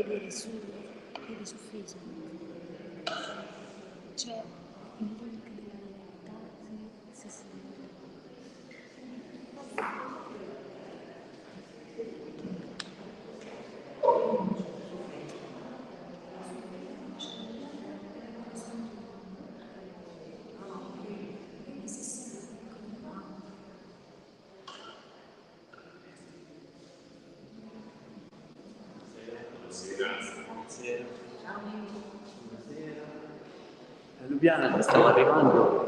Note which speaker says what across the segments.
Speaker 1: vedere su Facebook. C'è il link della realtà, sì.
Speaker 2: Lubiana, stiamo arrivando.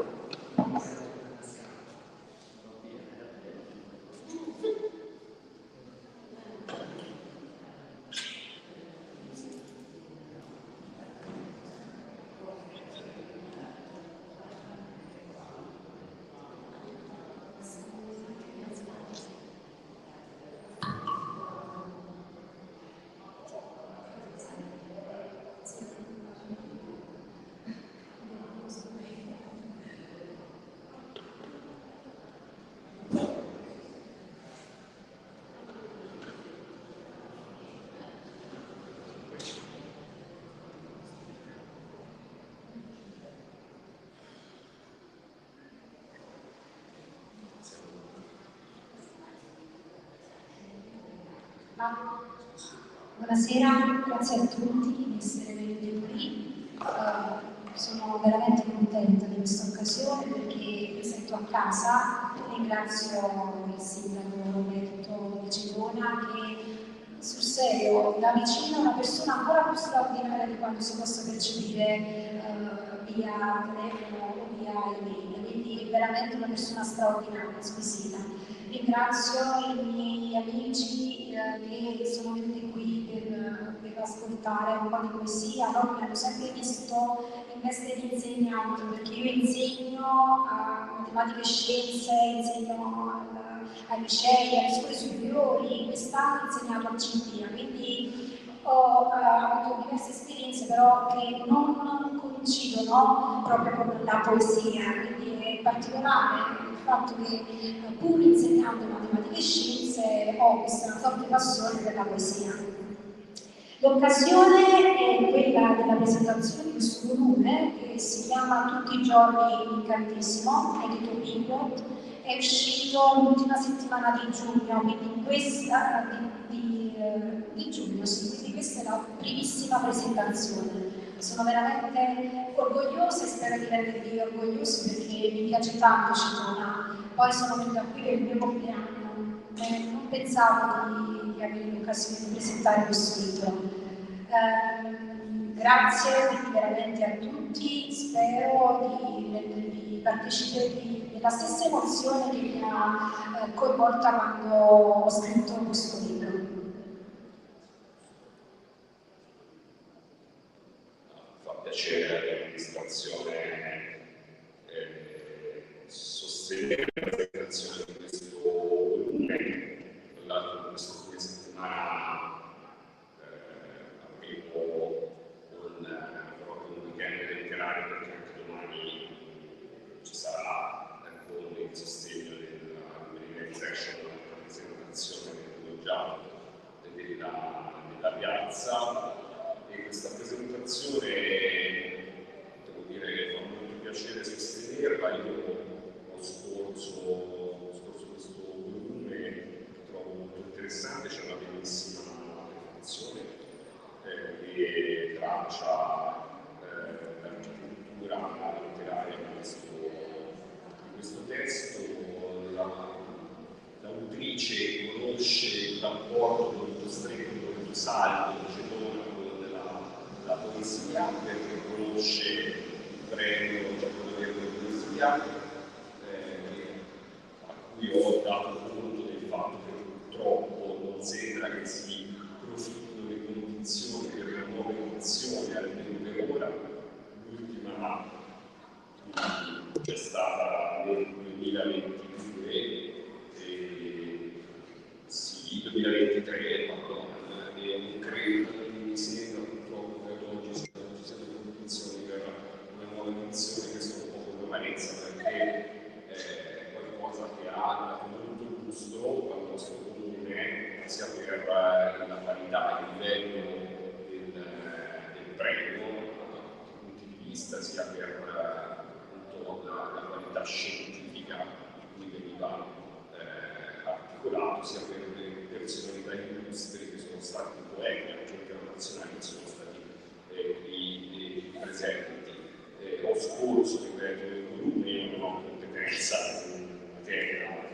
Speaker 3: Buonasera, grazie a tutti di essere venuti qui. Sono veramente contenta di questa occasione perché mi sento a casa. Ringrazio il sindaco Roberto Di Civona che sul serio da vicino è una persona ancora più straordinaria di quanto si possa percepire via telefono o via email, quindi è veramente una persona straordinaria, squisita. Ringrazio i miei amici che sono venuti qui per ascoltare un po' di poesia. Loro mi hanno sempre visto in veste di insegnante, perché io insegno matematica e scienze, insegno ai licei, alle scuole superiori, quest'anno ho insegnato al CIPIA, quindi ho avuto diverse esperienze però che non coincidono proprio con la poesia, quindi è particolare il fatto che pur insegnando matematica e scienze ho questa forte passione per la poesia. L'occasione è quella della presentazione di questo volume che si chiama Tutti i giorni incantesimo, edito Pivot, è uscito l'ultima settimana di giugno, quindi questa di giugno, sì, quindi questa è la primissima presentazione. Sono veramente orgogliosa e spero di rendervi orgogliosi perché mi piace tanto Citona. Poi sono venuta qui per il mio compleanno, non pensavo di avere l'occasione di presentare questo libro. Grazie veramente a tutti, spero di rendervi partecipi della stessa emozione che mi ha coinvolta quando ho scritto questo libro.
Speaker 4: Fa piacere all'amministrazione sostenere la presentazione di questo volume. Tra l'altro questa fine settimana avevo proprio un weekend letterario perché anche domani ci sarà nel fondo il sostegno dell'organization della presentazione che già della piazza, e questa presentazione devo dire fa molto piacere sostenerla. Io ho scorso questo volume che trovo molto interessante, c'è una bellissima definizione che traccia l'architettura letteraria di questo testo. L'autrice conosce il rapporto molto stretto, molto saldo, quello della poesia, perché conosce il premio della poesia, a cui ho dato conto del fatto che purtroppo non sembra che si profittino le condizioni per una nuova edizione, almeno per ora. L'ultima c'è stata nel 2022 sì, 2023, e non credo, mi sembra purtroppo che oggi ci siano condizioni per una nuova edizione che sono un po' con amarezza, perché è qualcosa che ha molto gusto al nostro comune, sia per la qualità, il livello internazionali che sono stati qui presenti. Ho scorso, ripeto, il volume, non ho competenza in materia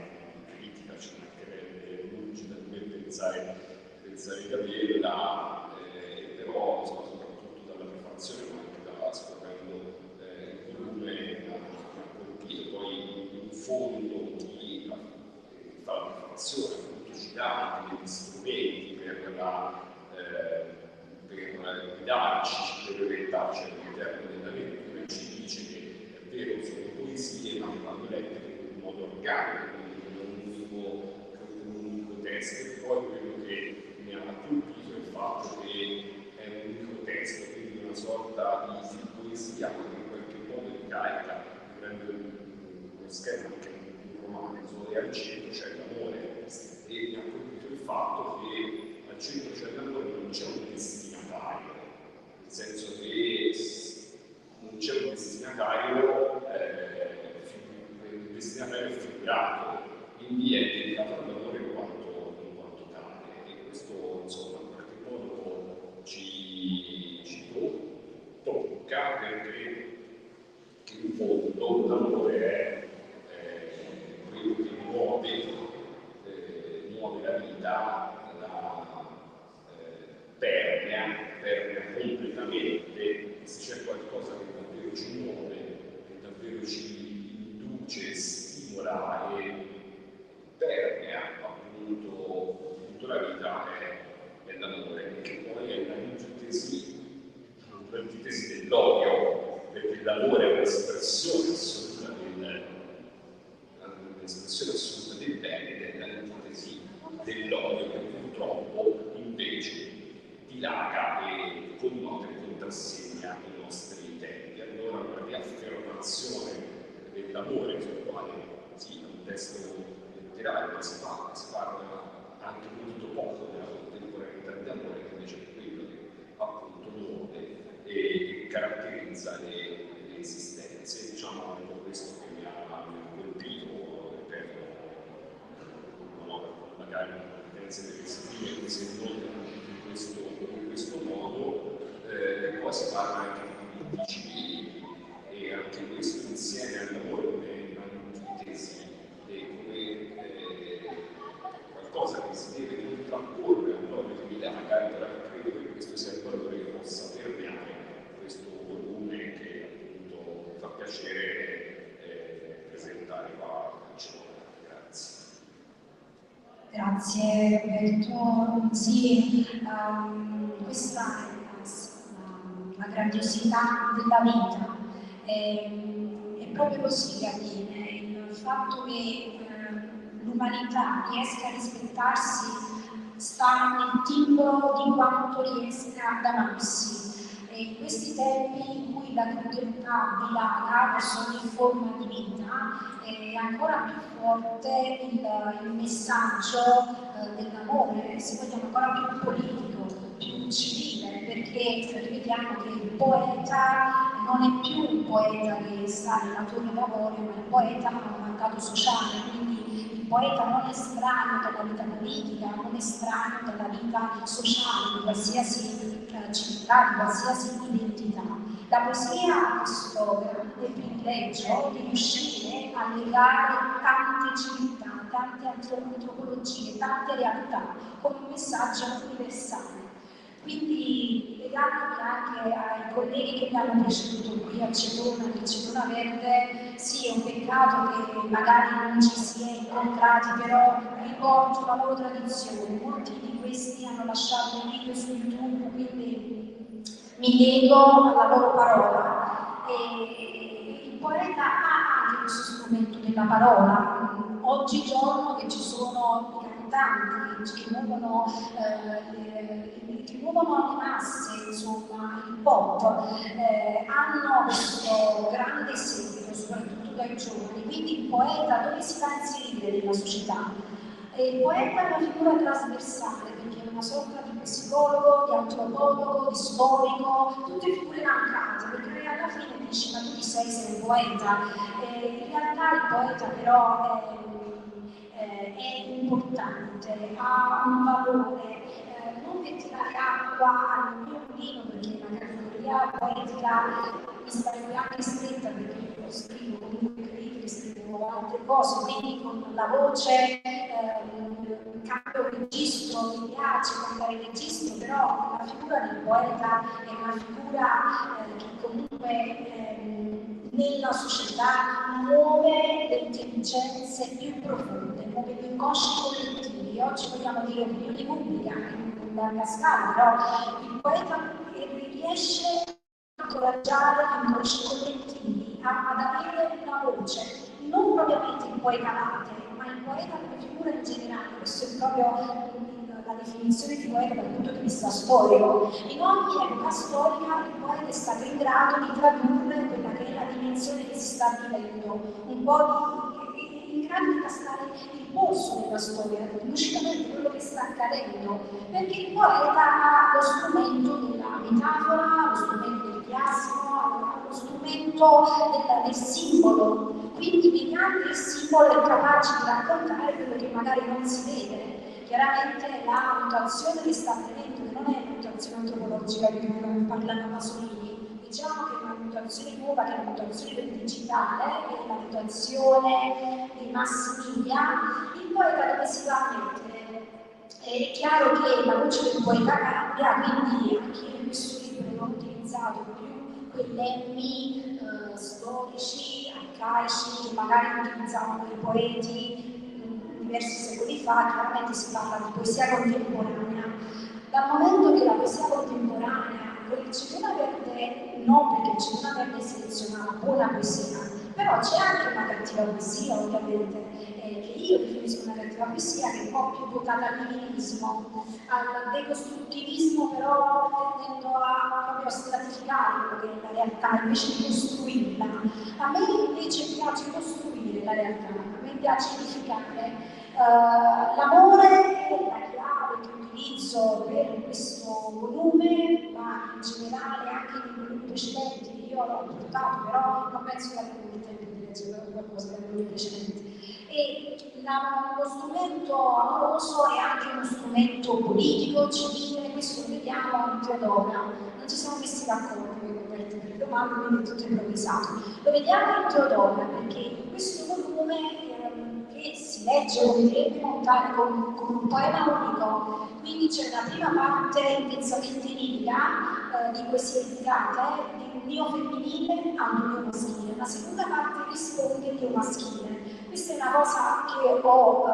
Speaker 4: critica, ci mancherebbe lungi da dover pensare di capirla, però soprattutto dalla preparazione, ma anche da scoprendo il volume mi ha colpito. Poi in fondo chi fa la preparazione appunto ci dà anche degli strumenti per guidarci, per orientarci all'interno della lettura, e ci dice che è vero, sono poesie, ma che vanno lette in modo organico, quindi con un unico testo. E poi quello che mi ha colpito è il fatto che è un unico testo, quindi una sorta di poesia, ma che in qualche modo ricarica, prende uno schema anche un romanzo, e al centro c'è l'amore, e mi ha colpito il fatto che al centro c'è l'amore, non c'è un destinatario, nel senso che non c'è un destinatario, il destinatario è figurato, quindi è dedicato all'amore in quanto tale, e questo insomma in qualche modo ci tocca, perché in fondo l'amore è quello che muove la vita, la permea completamente. Se c'è qualcosa che davvero ci muove, che davvero ci induce, stimola e permea appunto tutta la vita, è l'amore, che poi è l'antitesi dell'odio, perché l'amore è un'espressione assoluta del bene, ed è l'antitesi dell'odio, che purtroppo invece dilaga e connota e contrassegna i nostri tempi. Allora una riaffermazione dell'amore, sul quale sì, è un testo letterario, ma si parla anche molto poco della contemporaneità dell'amore, che invece è quello che appunto muove e caratterizza le esistenze. Diciamo è questo che mi ha colpito, ripeto, non ho magari competenze per esprimermi se non in questo modo, e poi si parla anche di diritti civili, e anche questo insieme all'amore come un'antitesi e come qualcosa che si deve contrapporre all'odio che mi dà, magari credo che questo sia il valore che possa permeare questo volume, che appunto fa piacere presentare qua a Genova. Grazie.
Speaker 3: Grazie Roberto. Sì, questa è la grandiosità della vita. È proprio così che avviene. Il fatto che l'umanità riesca a rispettarsi sta nel timbro di quanto riesca ad amarsi. E in questi tempi in cui la crudeltà dilaga verso ogni forma di vita, è ancora più forte il messaggio dell'amore, se vogliamo ancora più politico, più civile, perché ripetiamo che il poeta non è più un poeta che sta nella torre d'avorio, ma il poeta ha un mandato sociale, quindi il poeta non è estraneo dalla vita politica, non è estraneo dalla vita sociale di qualsiasi civiltà, di qualsiasi identità. La poesia ha questo grande privilegio di riuscire a legare tante civiltà, tante antropologie, tante realtà con un messaggio universale. Quindi, legandomi anche ai colleghi che mi hanno preceduto qui a Cedona, nel Cedona Verde, sì, è un peccato che magari non ci si è incontrati, però ricordo la loro tradizione. Molti di questi hanno lasciato un video su YouTube, quindi mi lego alla loro parola. E il poeta ha anche questo strumento della parola. Oggigiorno che ci sono i cantanti che muovono le masse, insomma, il pop, hanno questo grande seguito, soprattutto dai giovani. Quindi il poeta dove si va a inserire nella società? Il poeta è una figura trasversale, perché è una sorta di psicologo, di antropologo, di storico, tutte figure mancate, perché alla fine dici ma tu chi sei un poeta. In realtà il poeta però è importante, ha un valore, non e tirare acqua al mio mulino, perché la categoria poetica mi sarebbe anche stretta, perché io scrivo comunque critiche, scrivo altre cose, quindi con la voce cambio registro, mi piace cambiare registro, però la figura del poeta è una figura che comunque nella società muove le intelligenze più profonde, muove gli inconsci collettivi. Oggi vogliamo dire opinione pubblica in larga scala, però il poeta riesce a incoraggiare gli inconsci collettivi ad avere una voce, non propriamente il poeta latte, ma il poeta come figura in generale. Questo è proprio la definizione di poeta dal punto di vista storico. In ogni epoca storica il poeta è stato in grado di tradurre quella che è la dimensione che si sta vivendo, un po' in grado di tastare il polso della storia, lucidamente quello che sta accadendo, perché il poeta ha lo strumento della metafora, lo strumento del chiasmo, lo strumento del simbolo, quindi mediante il simbolo è capace di raccontare quello che magari non si vede. Chiaramente la mutazione che sta avvenendo, che non è una mutazione antropologica di cui parlava Pasolini, diciamo che è una mutazione nuova, che è la mutazione del digitale, che è la mutazione dei mass media. Il poeta dove si va a mettere? È chiaro che la voce del poeta cambia, quindi anche in questo libro non ho utilizzato più quei lemmi storici, arcaici, che magari utilizzavano i poeti diversi secoli fa. Chiaramente si parla di poesia contemporanea. Dal momento che la poesia contemporanea, con il Cedona Verde, non perché il Cedona Verde seleziona buona poesia, però c'è anche una cattiva poesia, ovviamente, che io definisco una cattiva poesia, che è un po' più votata al nihilismo, al decostruttivismo, però tendendo a proprio stratificare quello che è la realtà invece di costruirla. A me invece piace costruire la realtà, a me piace edificare. L'amore è la chiave che utilizzo per questo volume, ma in generale anche nei volumi precedenti. Io l'ho portato, però non penso che abbia avuto tempo di leggere qualcosa dai volumi precedenti. E lo strumento amoroso è anche uno strumento politico, civile, questo lo vediamo in Teodora. Non ci siamo messi d'accordo con i coperti per le domande, quindi è tutto improvvisato. Lo vediamo in Teodora perché in questo volume che si legge, come direbbe Montale, con un poema unico, quindi c'è una prima parte intensamente lirica di poesie dedicate, di un io femminile a un io maschile, una seconda parte risponde di io maschile. Questa è una cosa che ho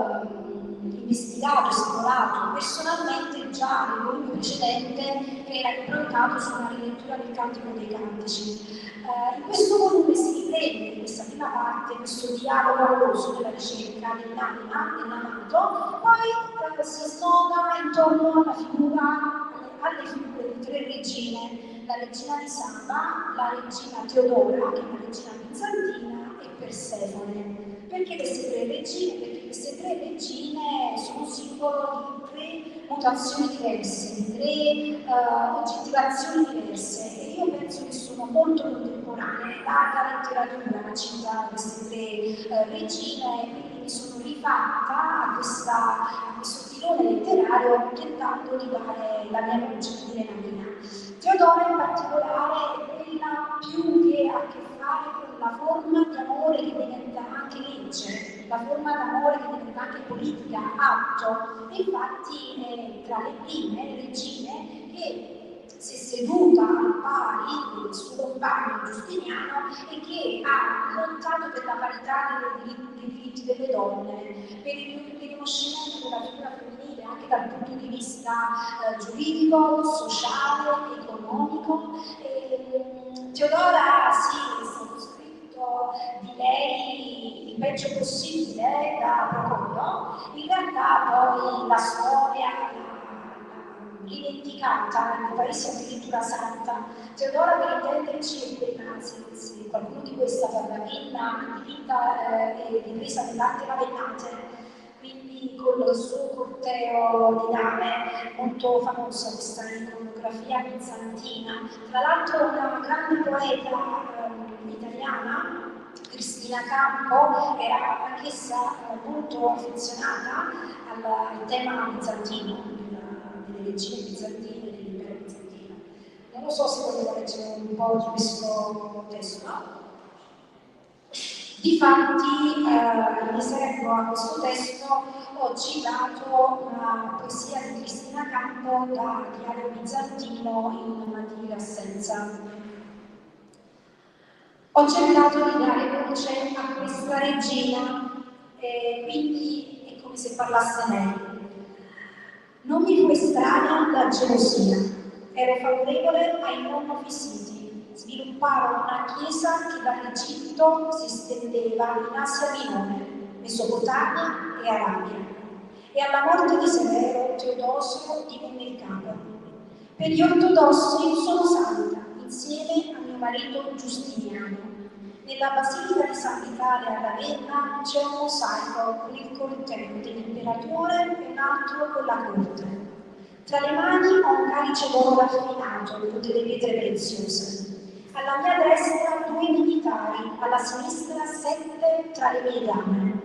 Speaker 3: investigato, esplorato personalmente già nel volume precedente, che era improntato su una rilettura del Cantico dei Cantici. In questo volume si riprende questa prima parte, questo dialogo amoroso della ricerca dell'anima, dell'amato, poi si snoda intorno alla figura, alle figure di tre regine, la regina di Saba, la regina Teodora, che è una regina bizantina, e Persefone. Perché queste tre regine? Perché queste tre regine sono simbolo di tre mutazioni diverse, di tre oggettivazioni diverse, e io penso che sono molto contemporanee. La letteratura cita queste tre regine, e quindi mi sono rifatta a questo filone letterario tentando di dare la mia voce, di dire la mia. Teodora in particolare è quella più che ha a che fare con la forma di amore che diventa anche legge, la forma d'amore che diventa anche politica, atto. E infatti è tra le prime regine che si è seduta al pari del suo compagno Giustiniano e che ha lottato per la parità dei diritti delle donne, per il riconoscimento della figura femminile anche dal punto di vista giuridico, sociale, economico. Teodora sì, è stato scritto di lei il peggio possibile da Procopio. In realtà poi la storia rivendicata nei paesi addirittura santa. Teodora, per intenderci, è quella, se qualcuno di voi è stato a Ravenna, dipinta e ripresa da tante ravennate, quindi con il suo corteo di dame, molto famosa questa iconografia bizantina. Tra l'altro una grande poeta italiana, Cristina Campo, era anch'essa molto affezionata al tema bizantino, delle regine bizantine, dell'impero bizantino. Non lo so se volevo leggere un po' di questo testo, no? Difatti, in riservo a questo testo ho citato una poesia di Cristina Campo da Diario bizantino in materia di assenza. Ho cercato di dare voce a questa regina, quindi è come se parlasse lei. Non mi fu estranea la gelosia, ero favorevole ai non novissiti. Svilupparono una chiesa che dall'Egitto si estendeva in Asia Minore, Mesopotamia e Arabia. E alla morte di Severo, Teodosio divenne il capo. Per gli ortodossi sono santa, insieme a mio marito Giustiniano. Nella Basilica di San Vitale a Ravenna c'è un mosaico con il corteo dell'imperatore e un altro con la corte. Tra le mani ho un calice d'oro raffinato con delle pietre preziose. Alla mia destra 2 militari, alla sinistra 7 tra le mie dame.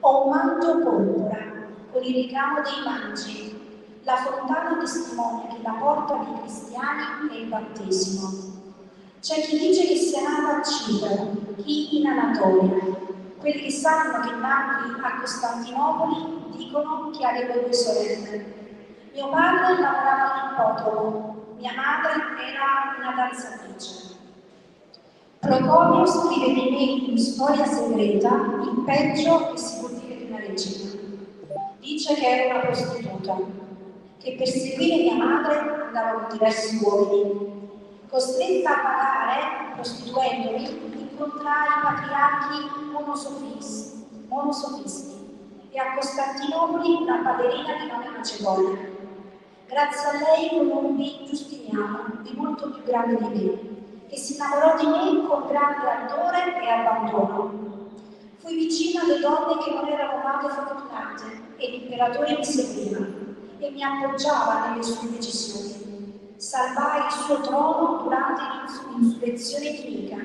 Speaker 3: Ho un manto porpora con il ricamo dei mangi. La fontana testimonia che la porta dei cristiani è il battesimo. C'è chi dice che sia nata a Cipro, chi in Anatolia. Quelli che sanno che nacqui a Costantinopoli dicono che avevo 2 sorelle. Mio padre lavorava all'ippodromo, mia madre era una danzatrice. Procopio scrive di me in storia segreta il peggio che si può dire di una regina. Dice che era una prostituta, che per seguire mia madre andava con diversi uomini. Costretta a pagare, prostituendomi, incontrai i patriarchi monosofisti e a Costantinopoli una ballerina di nome Macedonia. Grazie a lei conobbi Giustiniano, di molto più grande di me, che si innamorò di me con grande ardore e abbandono. Fui vicina alle donne che non erano nate fortunate e l'imperatore mi seguiva e mi appoggiava nelle sue decisioni. Salvai il suo trono durante l'insurrezione chimica,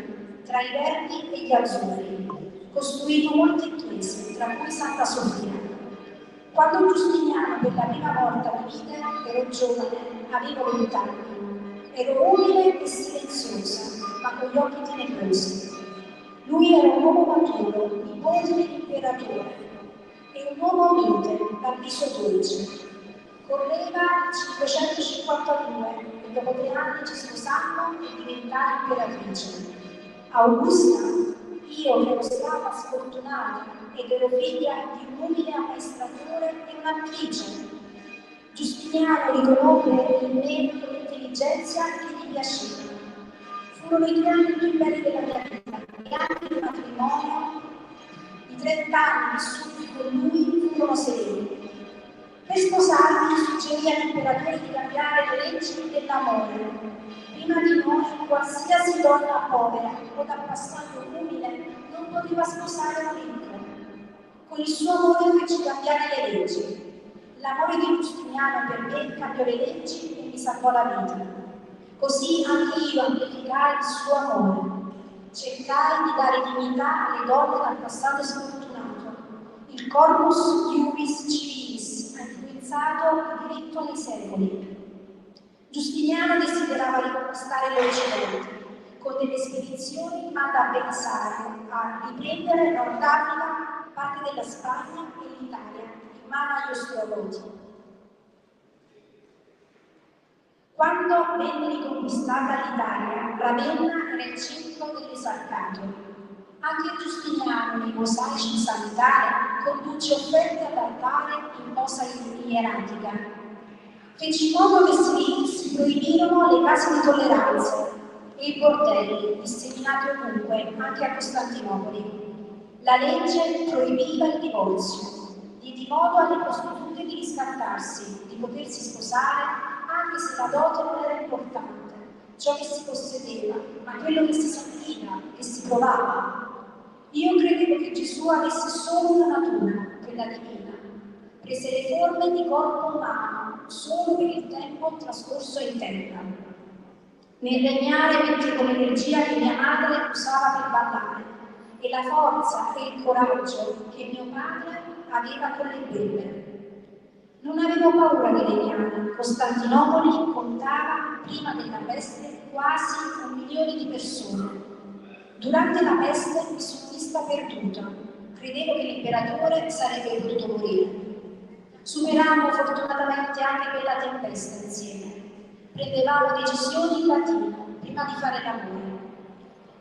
Speaker 3: tra i verdi e gli azzurri. Costruito molte chiese, tra cui Santa Sofia. Quando Giustiniano per la prima volta mi vide, ero giovane, avevo 20 anni. Ero umile e silenziosa, ma con gli occhi tenebrosi. Lui era un uomo maturo, nipote dell'imperatore, e un uomo mite, dal viso dolce. Correva il 552 e dopo 3 anni ci sposammo e diventai imperatrice. Augusta, io che ero stata sfortunata ed ero figlia di un umile amministratore e un'attrice. Giustiniano riconobbe in me l'intelligenza che gli piaceva. Furono i 3 anni più belli della mia vita, e anche il matrimonio. I 30 anni vissuti con lui furono sereni. Per sposarmi suggerì all'imperatore di cambiare le leggi dell'amore. Prima di noi, qualsiasi donna povera o da passato umile non poteva sposare un ricco. Con il suo amore fece cambiare le leggi. L'amore di Giustiniano per me cambiò le leggi e mi salvò la vita. Così anche io amplificai il suo amore. Cercai di dare dignità alle donne dal passato sfortunato. Il corpus iuris civilis ha influenzato il diritto nei secoli. Giustiniano desiderava riconquistare l'Occidente. Con delle spedizioni manda Belisario a riprendere Nord Africa, parte della Spagna e l'Italia, in mano agli Ostrogoti. Quando venne riconquistata l'Italia, Ravenna era il centro dell'esarcato. Anche Giustiniano, nei mosaici di San Vitale, conduce offerte all'altare in posa ieratica. Fece in modo che si proibirono le case di tolleranza e i bordelli, disseminati ovunque, anche a Costantinopoli. La legge proibiva il divorzio, diede modo alle prostitute di riscattarsi, di potersi sposare, anche se la dote non era importante, ciò che si possedeva, ma quello che si sentiva, che si provava. Io credevo che Gesù avesse solo una natura, quella divina. Prese le forme di corpo umano solo per il tempo trascorso in terra. Nel regnare mentre con l'energia che mia madre usava per ballare e la forza e il coraggio che mio padre aveva con le belle. Non avevo paura dei legnani. Costantinopoli contava, prima della peste, quasi 1 milione di persone. Durante la peste mi sono vista perduta. Credevo che l'imperatore sarebbe potuto morire. Superammo fortunatamente anche quella tempesta insieme. Prendevamo decisioni in latino prima di fare l'amore.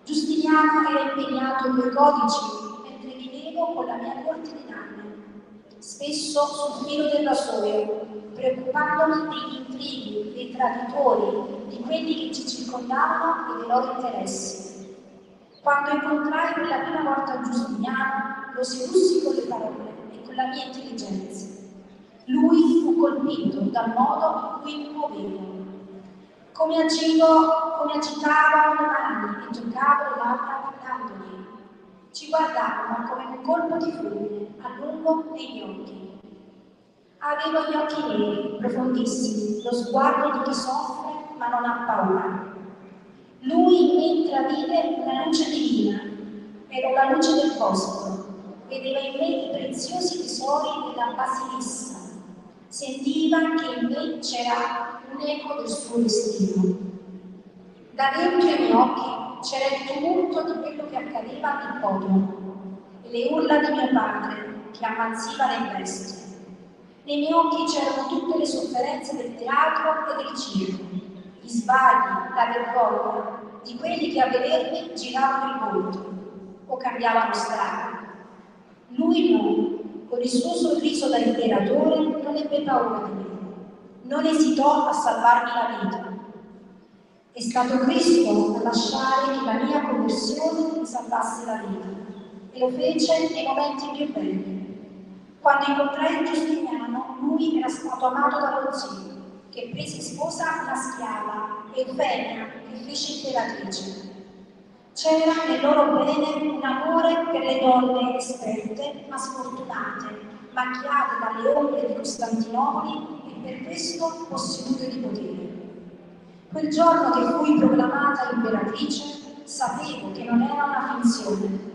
Speaker 3: Giustiniano era impegnato coi codici mentre vivevo con la mia corte di nanni, spesso sul filo del rasoio, preoccupandomi degli intrighi, dei traditori, di quelli che ci circondavano e dei loro interessi. Quando incontrai per la prima volta Giustiniano, lo sedussi con le parole e con la mia intelligenza. Lui fu colpito dal modo in cui mi muovevo, come agitavo le mani e toccavo le labbra parlandogli. Ci guardavamo come un colpo di fulmine a lungo negli occhi. Avevo gli occhi neri, profondissimi, lo sguardo di chi soffre ma non ha paura. Lui mi intravide una luce divina, ero la luce del bosco, vedeva in me i preziosi tesori della Basilissa. Sentiva che in me c'era un eco del suo destino. Da dentro i miei occhi c'era il tumulto di quello che accadeva nel popolo e le urla di mio padre che ammazziva le bestie. Nei miei occhi c'erano tutte le sofferenze del teatro e del circo, gli sbagli, la vergogna di quelli che a vedermi giravano il volto o cambiavano strada. Lui no. Con il suo sorriso da imperatore non ebbe paura di me, non esitò a salvarmi la vita. È stato Cristo a lasciare che la mia conversione mi salvasse la vita e lo fece nei momenti più belli. Quando incontrai Giustiniano, lui era stato amato dallo zio, che prese in sposa una schiava, Eufemia, che fece imperatrice. C'era nel loro bene un amore per le donne esperte ma sfortunate, macchiate dalle ombre di Costantinopoli e per questo possedute di potere. Quel giorno che fui proclamata imperatrice, sapevo che non era una finzione.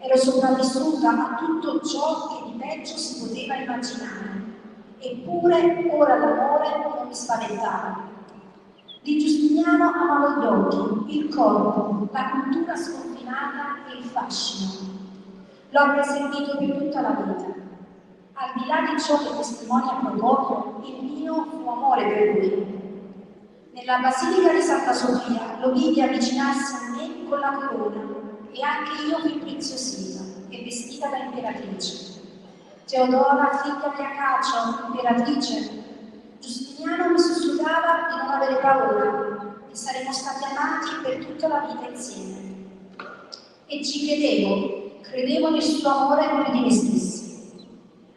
Speaker 3: Ero sopravvissuta a tutto ciò che di peggio si poteva immaginare, eppure ora l'amore non mi spaventava. Di Giustiniano amavo gli occhi, il corpo, la cultura sconfinata e il fascino. Lo avrei sentito per tutta la vita. Al di là di ciò che testimonia Procopio, il mio fu amore per lui. Nella Basilica di Santa Sofia lo vidi avvicinarsi a me con la corona e anche io fui impreziosita e vestita da imperatrice. Teodora, figlia di Acacio, imperatrice, Giustiniano mi sussurrava di non avere paura, che saremmo stati amati per tutta la vita insieme. E ci credevo nel suo amore più di me stessi.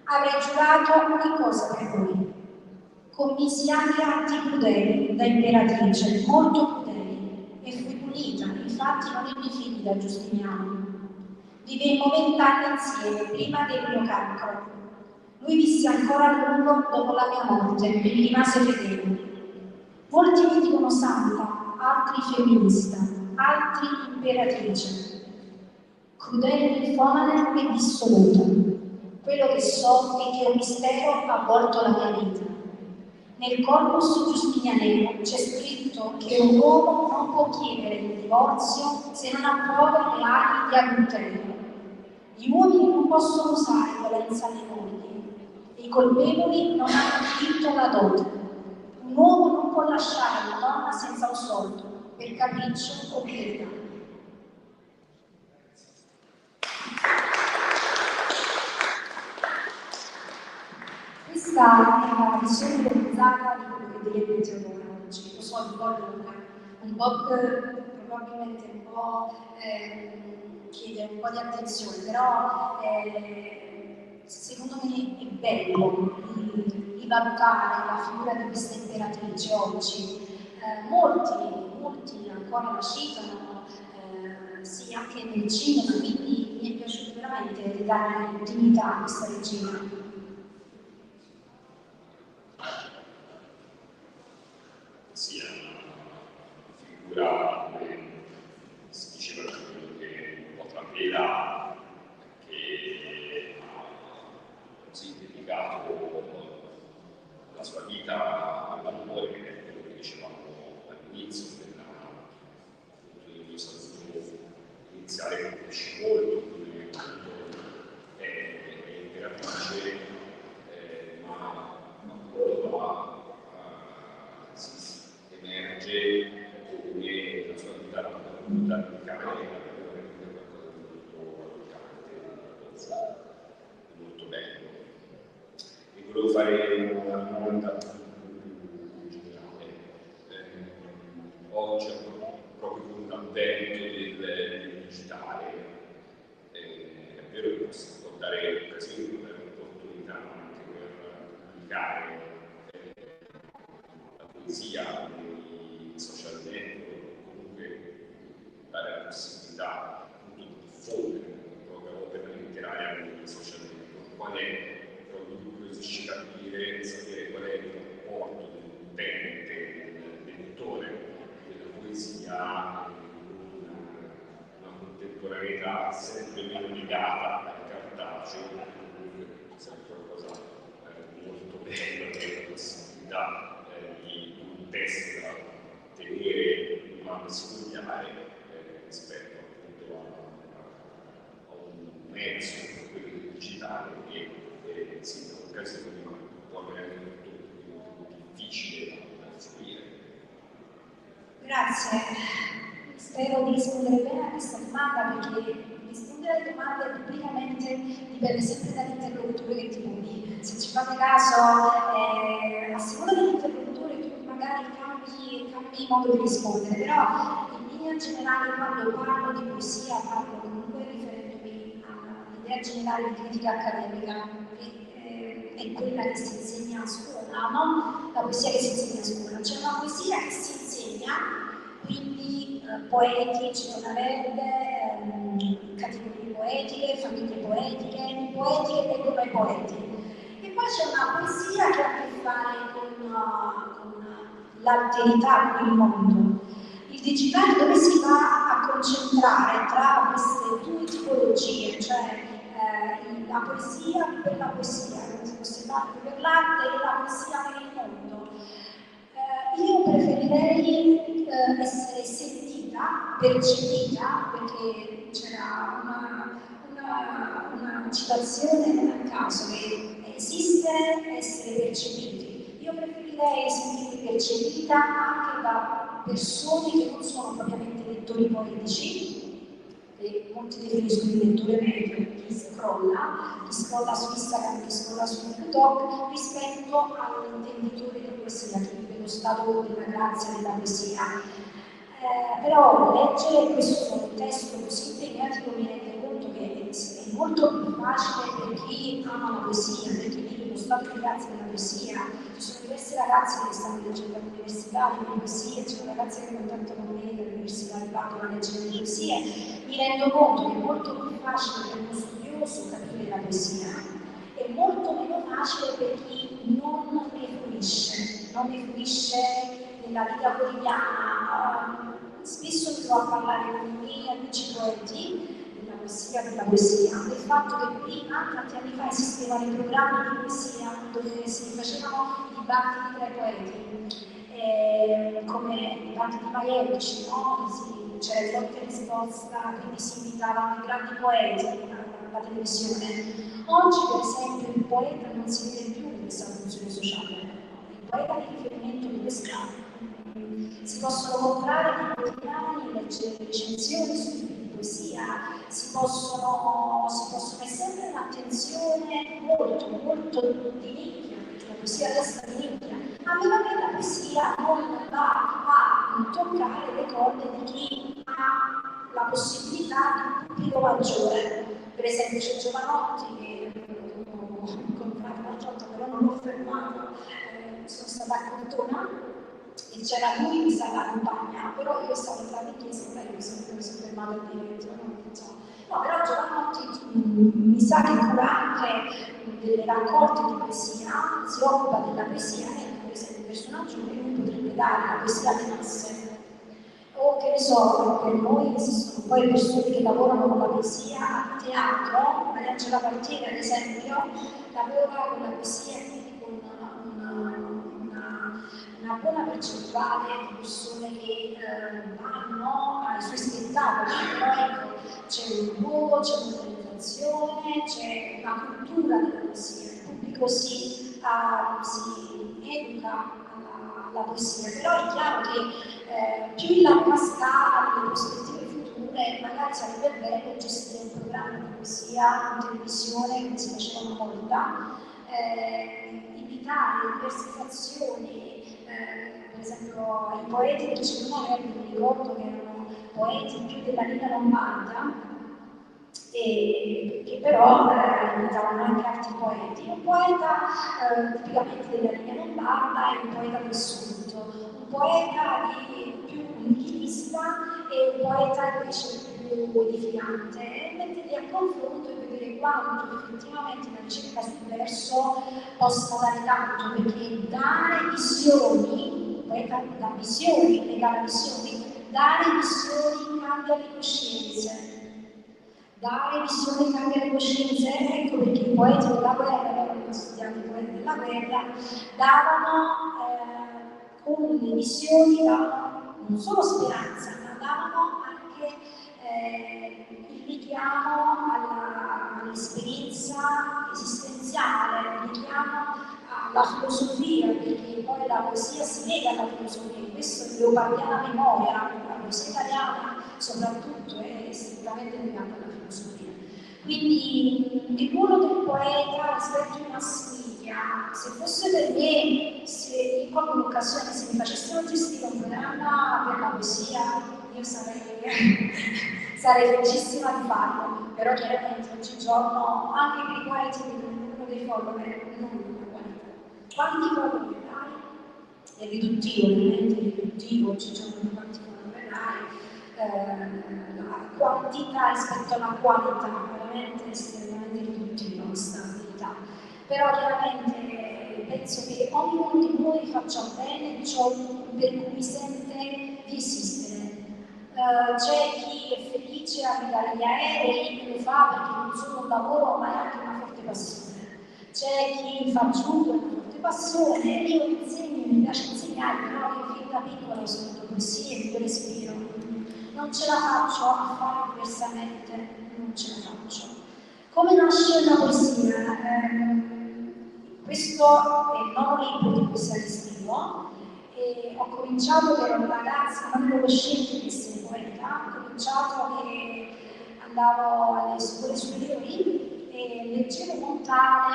Speaker 3: Avrei giurato ogni cosa per lui. Commisi anche atti crudeli da imperatrice, molto crudeli, e fui punita, infatti non ebbi figli da Giustiniano. Vivemmo 20 anni insieme, prima del mio cancro. Lui visse ancora a lungo dopo la mia morte e mi rimase fedele. Molti mi dicono santa, altri femminista, altri imperatrice. Crudele, infame e dissoluta. Quello che so è che un mistero ha avvolto la mia vita. Nel corpus giustinianeo c'è scritto che un uomo non può chiedere il divorzio se non approva le ali di adulterio. Gli uomini non possono usare violenza alle mogli e i colpevoli non hanno diritto alla dote. Un uomo non può lasciare una donna senza un soldo, per capriccio o pietà. Questa è la visione realizzata di quello che direbbe Teodora oggi. Lo so, un po' probabilmente un po' chiede un po' di attenzione, però secondo me è bello rivalutare la figura di questa imperatrice oggi. Molti ancora la citano, sì, anche nel cinema, quindi mi è piaciuto veramente dare dignità a questa regina.
Speaker 4: Sia una figura, come si diceva, che un po' tranquilla, che ha sinteticato all'inizio dell'io saluto iniziale che conosci molto, quindi è imperatrice, ma appunto si emerge come la sua vita di carriera, qualcosa di molto toccante, molto bello. E volevo fare una domanda più generale. Oggi, proprio con l'avvento del digitale, è vero che può dare occasione, dare un'opportunità anche per pubblicare la poesia nei social network, comunque dare la possibilità appunto di diffondere la propria opera letteraria nei social network. Qual è, proprio mi incuriosisce capire, sapere qual è il rapporto dell'utente, del lettore della poesia con una contemporaneità sempre meno legata al cartaceo, comunque sempre qualcosa molto bello, che è la possibilità di un testo da tenere in mano e sfogliare rispetto appunto a un mezzo come quello digitale che si dà occasione, ma può avere anche molto difficile da fruire.
Speaker 3: Grazie, spero di rispondere bene a questa domanda, perché rispondere alle domande pubblicamente dipende sempre dall'interlocutore che ti poni. Se ci fate caso, a seconda dell'interlocutore tu magari cambi modo di rispondere, però in linea generale quando parlo di poesia parlo comunque riferendomi all'idea generale di critica accademica, che è quella che si insegna a scuola, no? La poesia che si insegna a scuola. C'è una poesia che si insegna, quindi poeti, Cetona Verde, categorie poetiche, famiglie poetiche che leggono ai poeti. E poi c'è una poesia che ha a che fare con l'alterità, con il mondo. Il digitale dove si va a concentrare tra queste due tipologie, cioè la poesia per la poesia, l'arte per l'arte e la poesia per il mondo. Io preferirei essere sentita, percepita, perché c'era una citazione non a caso, che esiste essere percepiti. Io preferirei sentirmi percepita anche da persone che non sono propriamente lettori poetici, che molti definiscono il lettore medio, chi scrolla su Instagram, chi scrolla su TikTok, rispetto all'intenditore della poesia, che vive lo stato della grazia della poesia. Però leggere questo testo così impegnativo mi rende conto che è molto più facile per chi ama la poesia, per chi vive lo stato di grazia della poesia. Ci sono diverse ragazze che stanno leggendo all'università le poesie, ci sono ragazze che contattano con me all'università di Padova a leggere le poesie. Mi rendo conto che è molto più facile per uno studioso capire la poesia, è molto meno facile per chi non ne fruisce nella vita quotidiana. Spesso mi trovo a parlare con i miei amici poeti della poesia, del fatto che prima, tanti anni fa, esistevano i programmi di poesia dove si facevano i dibattiti tra i poeti, come i dibattiti maieucci, no? C'era volta e risposta, quindi si invitavano i grandi poeti alla televisione. Oggi, per esempio, il poeta non si vede più in questa funzione sociale. Il poeta di riferimento di questa si possono comprare i quotidiani, leggere recensioni sui libri di poesia, si possono è sempre un'attenzione molto di nicchia, perché la poesia resta di nicchia, a meno che la poesia non va a toccare le corde di chi ha la possibilità di un pubblico maggiore. Per esempio c'è Giovanotti che ho incontrato una volta, però non l'ho fermato, sono stata a Cortona e c'era lui che stava a campagna, però io stavo tra le chiese e mi sono fermata a dire no, però Giovanotti mi sa che cura anche delle raccolte di poesia, si occupa della poesia e per esempio il personaggio che lui potrebbe dare la poesia alle masse. O che ne so, per noi esistono poi persone che lavorano con la poesia a teatro, Angela Partieri ad esempio, lavora con la poesia e quindi con una una buona percentuale di persone che vanno ai suoi spettacoli, però ecco, c'è un luogo, c'è un'organizzazione, c'è una cultura della poesia, il pubblico si educa alla poesia, però è chiaro che più in larga scala, nelle prospettive future, magari sarebbe bello gestire un programma di poesia in televisione, come si faceva una volta, invitare diverse fazioni, per esempio i poeti del Centenario, mi ricordo che erano poeti più della linea lombarda, e che però invitavano anche altri poeti. Un poeta tipicamente della linea lombarda e un poeta del sud, un poeta più nichilista e un poeta invece più edificante, e metterli a confronto e vedere quanto effettivamente la ricerca sul verso possa dare tanto, perché dare visioni, il poeta dà visioni, regala visioni, dare visioni cambia le coscienze. Dare visione cambia le coscienze, ecco perché i poeti della guerra, loro hanno studiato i poeti della guerra, davano con le visioni, davano non solo speranza, ma davano anche il richiamo all'esperienza esistenziale, il richiamo alla filosofia, perché poi la poesia si lega alla filosofia, questo è leopardiana memoria, la poesia italiana soprattutto è strettamente legata alla filosofia. Quindi il ruolo del poeta rispetto ai mass media, se fosse per me, se in qualche occasione se mi facessero gestire un programma per la poesia, io sarei felicissima di farlo, però chiaramente oggigiorno anche per i poeti vedono il numero dei follower, non la qualità. Quanti follower dai? È riduttivo, ovviamente è riduttivo, oggigiorno quanti follower dai? La quantità rispetto alla qualità, veramente estremamente riduttiva questa abilità. Però chiaramente penso che ognuno di noi faccia bene ciò per cui sente di esistere. C'è chi è felice a guidare gli aerei e lo fa perché non solo un lavoro ma è anche una forte passione. C'è chi fa judo, è una forte passione, io insegno, mi piace insegnare, però io fin da piccola ho studiato poesia, il mio respiro. Non ce la faccio a fare diversamente, non ce la faccio. Come nasce la poesia? Questo è il nono libro di poesia che scrivo. E ho cominciato che ero una ragazza, non avevo scelto di essere poeta, ho cominciato che andavo alle scuole superiori e leggevo Montale,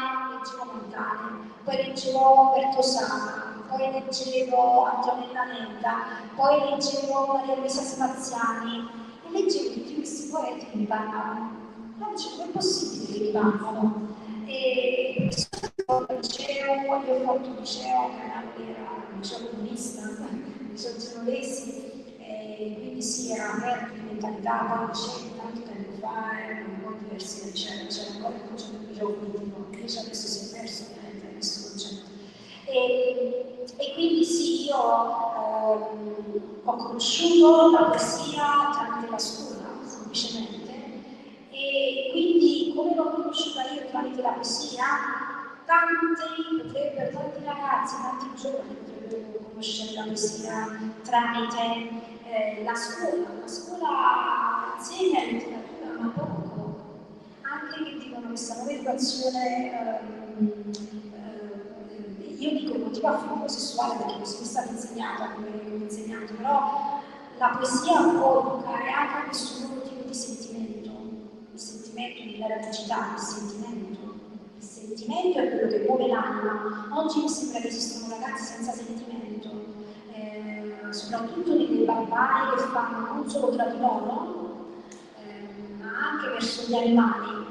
Speaker 3: poi leggevo Bertosana, poi leggevo Antonella Netta, poi leggevo Maria Luisa Spaziani e leggevo tutti questi poeti che mi parlavano. Ma dicevo, com'è possibile che mi parlano? E al liceo, quando ho fatto il liceo, che era un liceo comunista, il liceo genovesi, quindi sì, era aperto di mentalità, poi il liceo tanto tempo fa era un po' diverso, c'era ancora il concetto di liceo politico, invece adesso si è perso ovviamente questo concetto. E quindi sì, io ho conosciuto la poesia tramite la scuola, semplicemente, e quindi come l'ho conosciuta io tramite la poesia, tanti ragazzi, tanti giovani potrebbero conoscere la poesia tramite la scuola. La scuola insegna letteratura, ma poco, anche che dicono questa nuova educazione, io dico motivo affettivo sessuale perché così mi è stato insegnato, come ho insegnato, però la poesia può educare anche a questo nuovo tipo di sentimento, il sentimento di elasticità, il sentimento è quello che muove l'anima. Oggi mi sembra che esistono ragazzi senza sentimento, soprattutto nelle barbarie che fanno non solo tra di loro, ma anche verso gli animali.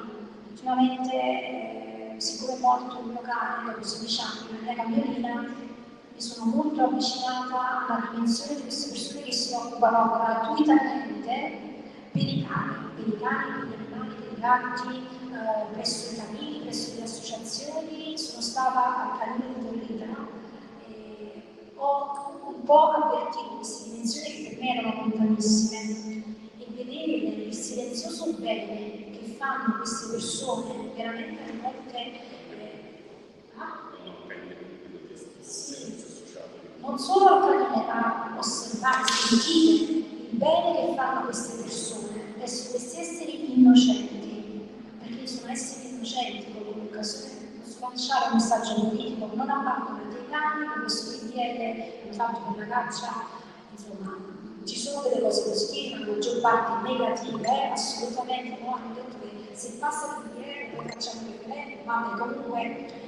Speaker 3: Ultimamente, siccome è morto il mio cane dopo 16 anni, la mia cagnolina, mi sono molto avvicinata alla dimensione di queste persone che si occupano gratuitamente per i cani, per gli animali, per i gatti, presso i canili, presso le associazioni. Sono stata al canile di Torrita e ho un po' avvertito queste dimensioni che per me erano lontanissime, e vedere il silenzioso bene che fanno queste persone veramente a volte non solo al canone, ma osservare, sentire il bene che fanno queste persone verso questi esseri innocenti, perché sono esseri innocenti. Con l'educazione posso lanciare un messaggio politico: non abbandonate i cani. Con questo PDL fatto per la caccia, insomma, ci sono delle cose positive, ma la maggior parte negative, assolutamente no. Hanno detto che se passa il PDL poi facciamo il referendum, ma comunque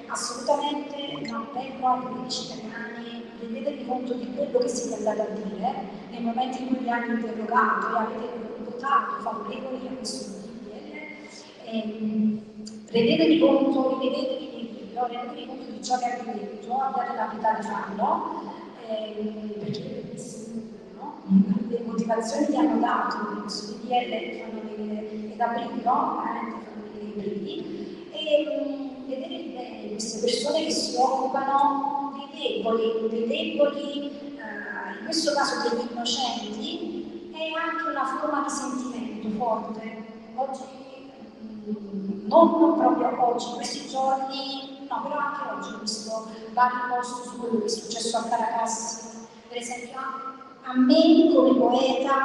Speaker 3: assolutamente un appello ai politici italiani: rendetevi conto di quello che siete andati a dire nel momento in cui vi hanno interrogato e avete votato favorevoli a questo PDL. Rendetevi conto, rivedetevi nel libro, rendetevi conto di ciò che avete detto, abbiate la pietà di farlo, perché no? Le motivazioni che hanno dato in questo PDL fanno venire da brivido, veramente fanno venire i brividi, e vedere il bene di queste persone che si occupano dei deboli, in questo caso degli innocenti, è anche una forma di sentimento forte. Oggi, non proprio oggi, in questi giorni, no, però anche oggi ho visto vari post su quello che è successo a Caracas. Per esempio, a me come poeta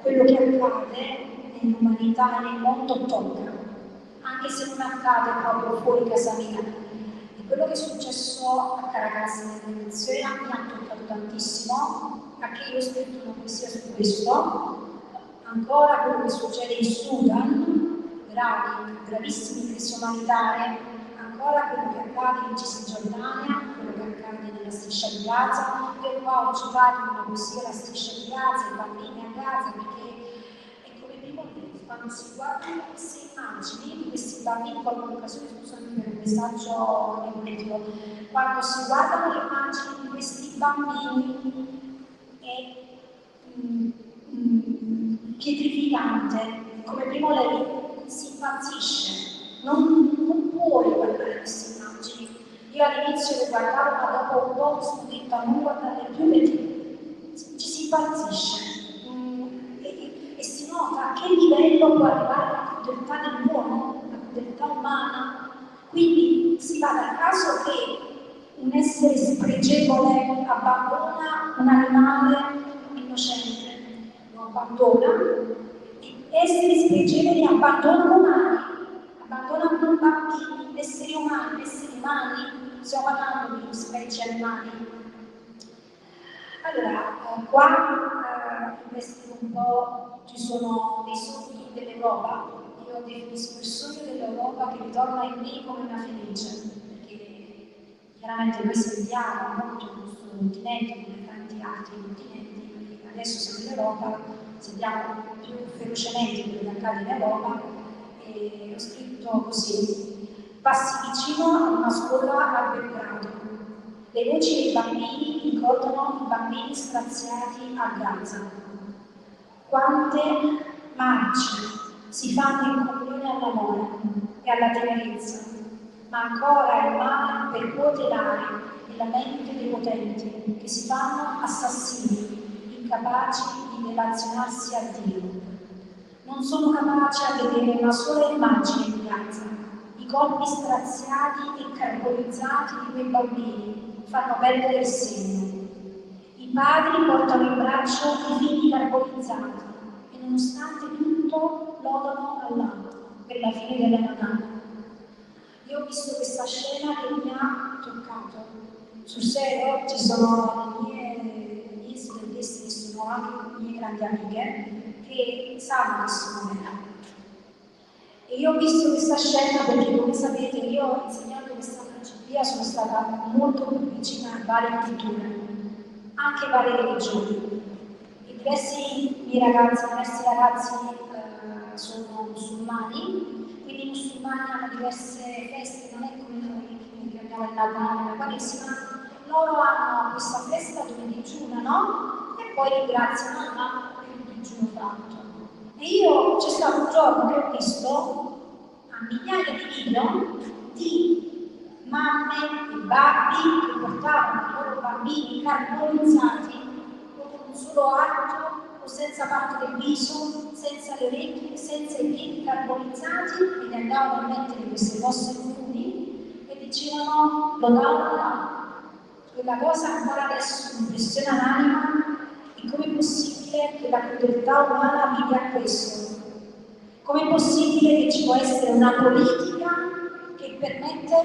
Speaker 3: quello che accade nell'umanità e nel mondo tocca, anche se non accade proprio fuori casa mia. E quello che è successo a Caracas nel Venezuela mi ha toccato tantissimo, anche io ho scritto una poesia su questo. Ancora quello che succede in Sudan, gravissime crisi umanitarie, ancora quello che accade in Cisgiordania, quello che accade nella striscia di Gaza. Io qua ho citato in una poesia la striscia di Gaza, i bambini a Gaza, perché è come primo quando si guardano queste immagini di questi bambini, in qualche occasione, scusami per un messaggio politico, quando si guardano le immagini di questi bambini è pietrificante. Come primo lei si impazzisce, non puoi guardare queste immagini. Io all'inizio le guardavo, ma dopo un po' mi sono detta non guardarle più perché ci si impazzisce e si nota a che livello può arrivare la crudeltà dell'uomo, la crudeltà umana. Quindi si va dal caso che un essere spregevole abbandona un animale innocente, lo abbandona, e esseri spregevoli abbandonano abbandonano bambini, esseri umani, stiamo parlando di specie animali. Allora, qua investito un po', ci sono dei sogni dell'Europa. Io definisco il sogno dell'Europa che ritorna in me come una felice, perché chiaramente noi sentiamo molto il nostro continente come tanti altri continenti. Adesso siamo in Europa, sentiamo più ferocemente quello che accade in Europa, e ho scritto così: passi vicino a una scuola a Belgrado. Le voci dei bambini ricordano i bambini straziati a Gaza. Quante marce si fanno in comunione all'amore e alla tenerezza, ma ancora il male percuote l'aria e la mente dei potenti, che si fanno assassini, incapaci di relazionarsi a Dio. Non sono capaci a vedere una sola immagine di Gaza. I corpi straziati e carbonizzati di quei bambini fanno perdere il segno. I padri portano in braccio i figli carbonizzati e nonostante tutto lodano Allah per la fine della Natale. Io ho visto questa scena che mi ha toccato. Sul serio ci sono le mie studentesse che sono anche mie grandi amiche che sanno che sono vera. E io ho visto questa scena perché, come sapete, io insegnando questa filosofia sono stata molto più vicina a varie culture, anche varie religioni. E diversi ragazzi sono musulmani, quindi i musulmani hanno diverse feste, non è come noi che abbiamo il Natale, la Quaresima. Loro hanno questa festa dove digiunano e poi ringraziano Allah per il digiuno fatto. E io c'è stato un giorno che ho visto a migliaia di video di mamme e babbi che portavano i loro bambini carbonizzati con un solo atto o senza parte del viso, senza le orecchie, senza i piedi carbonizzati, e ne andavano a mettere queste fosse comuni e dicevano lodavano Allah. quella cosa ancora adesso mi impressiona l'anima, è come è possibile che la crudeltà umana vive a questo? Come è possibile che ci può essere una politica che permette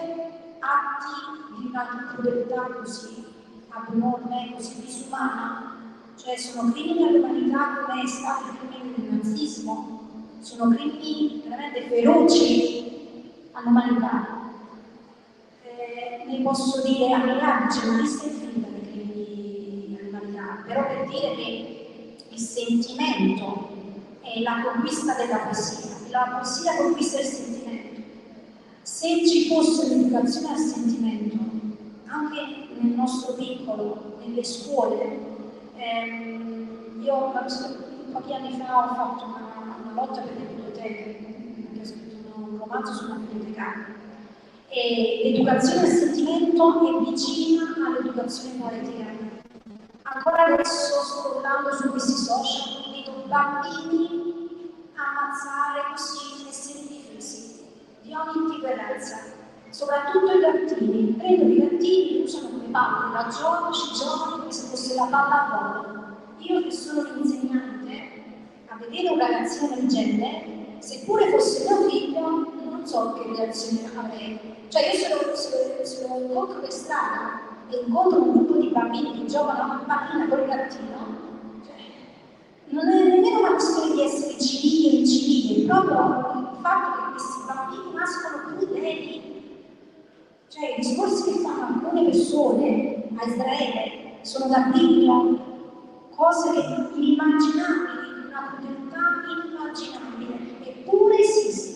Speaker 3: atti di una crudeltà così abnorme, così disumana? Cioè sono crimini all'umanità come è stato il crimine del nazismo, sono crimini veramente feroci all'umanità. Ne posso dire a miliardi, c'è una lista infinita di crimini all'umanità, però per dire che il sentimento è la conquista della poesia, la poesia conquista il sentimento. Se ci fosse un'educazione al sentimento, anche nel nostro piccolo, nelle scuole, io pochi anni fa ho fatto una lotta per le biblioteche, perché ho scritto un romanzo su una bibliotecaria. E l'educazione al sentimento è vicina all'educazione poetica. Ancora adesso, scrollando su questi social, vedo bambini ammazzare così esseri indifesi di ogni tipo e razza, soprattutto i gattini. Prendono i gattini, li usano come palle da gioco, ci giocano come se fosse la palla a volo. Io che sono l'insegnante, a vedere un ragazzino del genere, seppure fosse mio figlio, non so che reazione avrei. Cioè io se lo incontro per strada e incontro un gruppo di bambini che giocano a una pallina col gattino, cioè, non è nemmeno una questione di essere civili o incivili, è proprio il fatto che questi bambini nascono crudeli. Cioè i discorsi che fanno alcune persone a Israele sono davvero cose inimmaginabili, una crudeltà inimmaginabile, eppure esiste.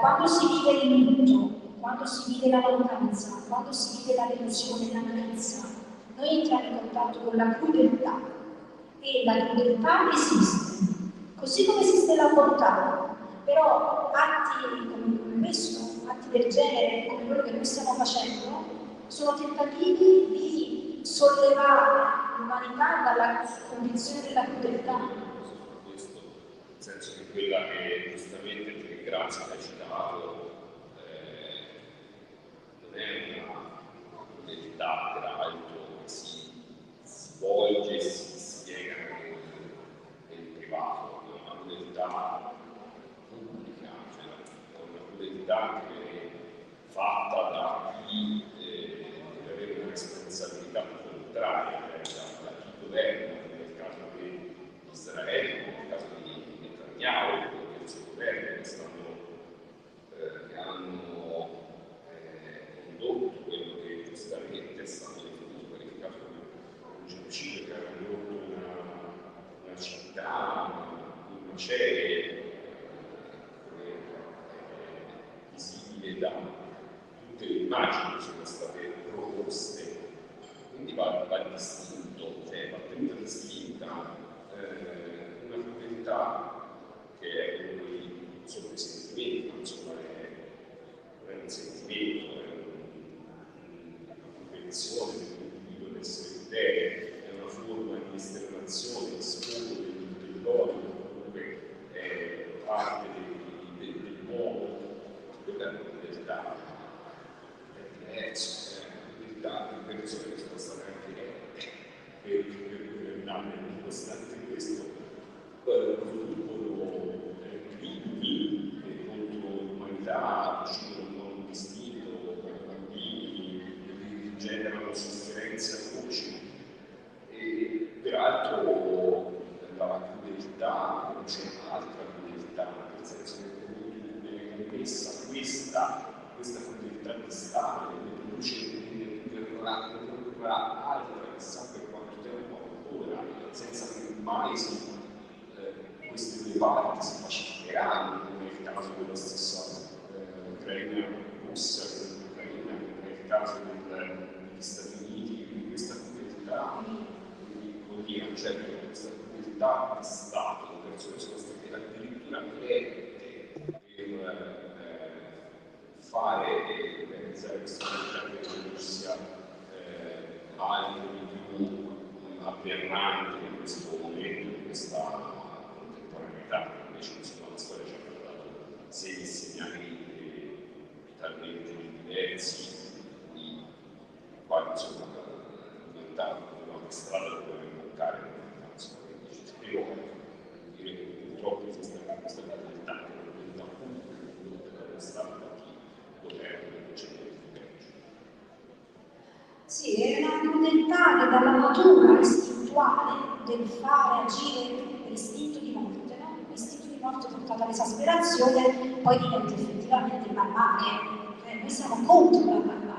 Speaker 3: Quando si vive il lutto, quando si vive la mancanza, quando si vive la delusione, l'amarezza, noi entriamo in contatto con la crudeltà e la crudeltà esiste, così come esiste la bontà, però atti come questo, atti del genere, come quello che noi stiamo facendo, sono tentativi di sollevare l'umanità dalla condizione della crudeltà.
Speaker 4: Nel senso che quella che giustamente ti ringrazio che hai citato non è una crudeltà peraltro che si svolge e si spiega nel privato, è una crudeltà pubblica, cioè una crudeltà che è fatta da chi deve avere una responsabilità contraria, da chi governa, nel caso di Israele, nel caso di Netanyahu, del suo governo, che hanno indotto quello che giustamente è stato definito qualificato come un genocidio, che aveva indotto una città, una macerie visibile da tutte le immagini che sono state proposte. Quindi va distinto, cioè va tenuta distinta una crudeltà che è uno dei sentimenti, ma insomma non è un sentimento, è una convenzione dell'individuo di essere crudele, è una forma di esternazione, di sfogo dell'odio, comunque è parte del modo. Quella è una crudeltà, è diverso, è una crudeltà di persone che sono state anche elette per governare, nonostante questo producono crimini contro l'umanità, uccidono non distinto bambini, generano sofferenze atroci. E peraltro la crudeltà non c'è altra crudeltà, nel senso che ne è messa questa crudeltà di Stato, che ne produrrà altra, chissà per quanto tempo ancora, senza che mai queste due parti si pacificheranno, come è il caso della stessa Ucraina russa, l'Ucraina, come è il caso degli Stati Uniti, quindi questa crudeltà, vuol dire questa crudeltà di Stato, le persone sono state addirittura elette per fare e organizzare questa crudeltà che non sia altro di più aberrante in questo momento di questa contemporaneità, invece insomma la storia ci ha dato segni talmente diversi, poi insomma diventa una strada da dover imboccare, insomma, quindi ci spiego dire che purtroppo esiste anche questa crudeltà che non diventa appunto per la strada da chi governa e c'è
Speaker 3: Sì, è una crudeltà che dalla natura istintuale del fare agire l'istinto di morte, no? L'istinto di morte portato all'esasperazione poi diventa effettivamente barbarie. Noi siamo contro la barbarie.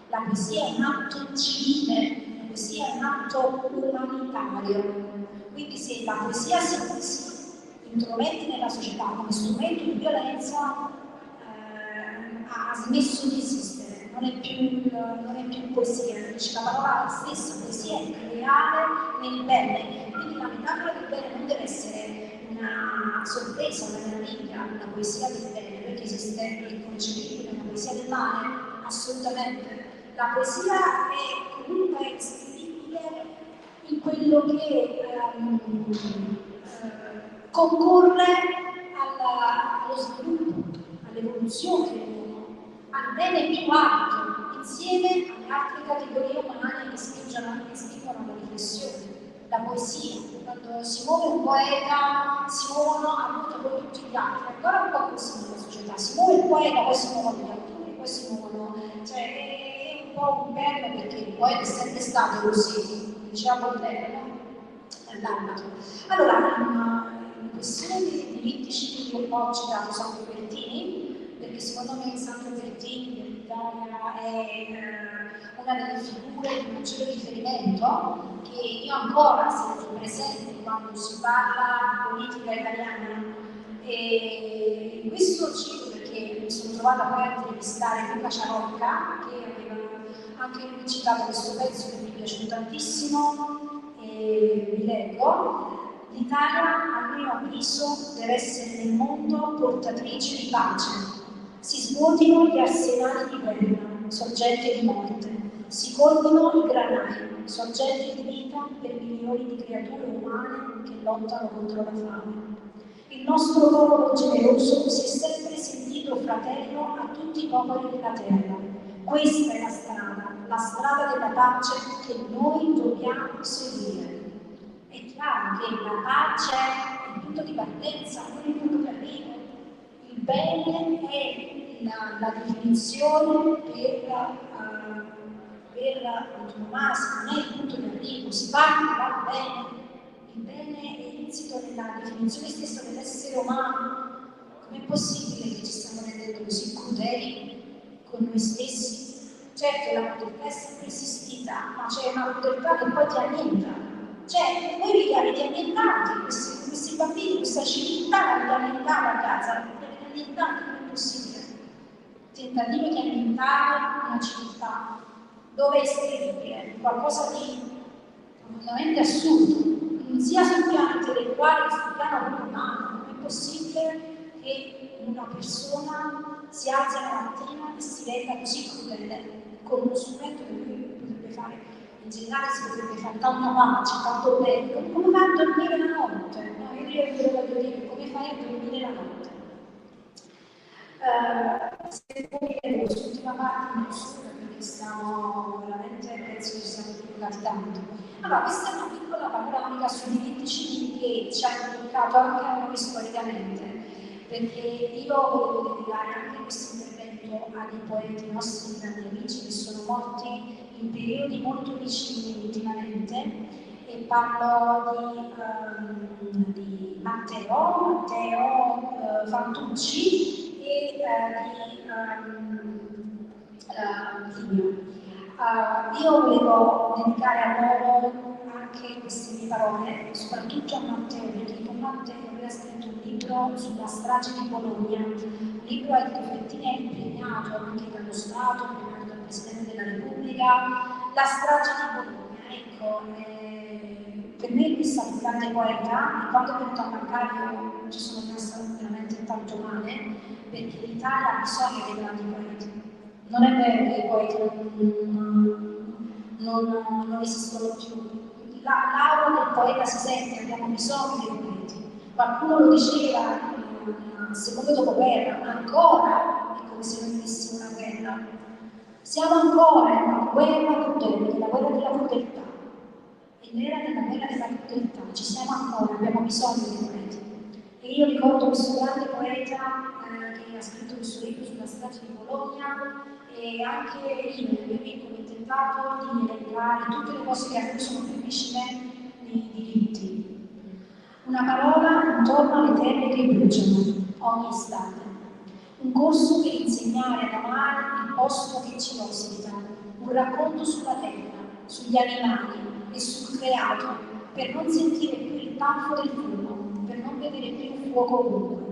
Speaker 3: La poesia è un atto civile, la poesia è un atto umanitario. Quindi se la poesia si intromette nella società come strumento di violenza, ha smesso di esistere, non è più poesia, dice la parola stessa, poesia è creare nel bene, quindi la metafora del bene non deve essere una sorpresa, una meraviglia, una poesia del bene, perché esiste il concepibile, una poesia del male, assolutamente. La poesia è comunque scrivibile in quello che concorre allo sviluppo, all'evoluzione dell'uomo, al bene più alto, insieme alle altre categorie umane che spingono alla riflessione. La poesia, quando si muove un poeta, si muovono a volte poi tutti gli altri, ancora un po' così nella società, si muove il poeta, poi si muovono gli autori, poi si muovono, cioè è un po' un bello perché il poeta è sempre stato così, diceva Baudelaire, no? Allora, in questione di diritti civili un po' ho citato Sandro Pertini, perché secondo me Sandro Pertini dell'Italia è una delle figure di maggiore riferimento che io ancora sento presente quando si parla di politica italiana. E questo cito perché mi sono trovata poi a intervistare Luca Ciarocca, che aveva anche lui citato questo pezzo che mi è piaciuto tantissimo, e vi leggo. L'Italia, a mio avviso, deve essere nel mondo portatrice di pace. Si svuotino gli arsenali di guerra, sorgente di morte. Si colmino i granai, sorgente di vita per milioni di creature umane che lottano contro la fame. Il nostro popolo generoso si è sempre sentito fratello a tutti i popoli della terra. Questa è la strada della pace che noi dobbiamo seguire. È chiaro che la pace è il punto di partenza, non il punto di arrivo. Il bene è la definizione per l'autonomastica, non è il punto di arrivo, si parte dal bene. Il bene è insito nella definizione stessa dell'essere umano. Com'è possibile che ci stiamo rendendo così crudeli con noi stessi? Certo, la crudeltà è sempre esistita, ma c'è una crudeltà che poi ti annienta. Cioè, voi vi avete annientati, questi bambini, questa civiltà l'avete annientata a casa, l'avete annientata, non è possibile. Tentativo di annientare una civiltà dove è iscrivibile qualcosa di profondamente assurdo, sia sul piano intellettuale che sul piano umano. Non è possibile che una persona si alzi la mattina e si renda così crudele con uno strumento che lui potrebbe fare. In generale si potrebbe fare tanta pace, tanto bene, come fai a dormire la notte? No, io ve lo voglio dire, come fai a dormire la notte? Se poi quest'ultima parte non solo perché stiamo veramente, penso che ci siamo divulgati tanto. Allora, questa è una piccola panoramica sui diritti civili che ci hanno toccato anche a noi storicamente, perché io volevo dedicare anche questo intervento a dei poeti nostri grandi amici che sono morti in periodi molto vicini ultimamente, e parlo di Matteo Fantuzzi e di Livio. Io volevo dedicare a loro anche queste mie parole, soprattutto a Matteo, perché con Matteo aveva scritto un libro sulla strage di Bologna, un libro al che Fantini è impegnato anche dallo Stato, impegnato dal Presidente della Repubblica, la strage di Bologna. Ecco, per me questa è un grande poeta, e quando è venuto a mancare ci sono rimasta veramente tanto male, perché l'Italia ha bisogno dei grandi poeti. Non è vero che i poeti non esistono più. L'aura del poeta si sente, abbiamo bisogno dei poeti. Qualcuno lo diceva nel secondo dopoguerra, ancora è come se noi vivessimo una guerra. Siamo ancora in una guerra crudele, nella guerra della crudeltà. E nella guerra della crudeltà ci siamo ancora, abbiamo bisogno di poeti. E io ricordo questo grande poeta che ha scritto questo libro sulla strage di Bologna, e anche io nel mio piccolo ho tentato di elencare tutte le cose che a cui sono più vicine nei diritti. Una parola intorno alle terre che bruciano ogni istante. Un corso per insegnare ad amare il posto che ci ospita. Un racconto sulla terra, sugli animali e sul creato, per non sentire più il tanfo del fumo, per non vedere più il fuoco ovunque.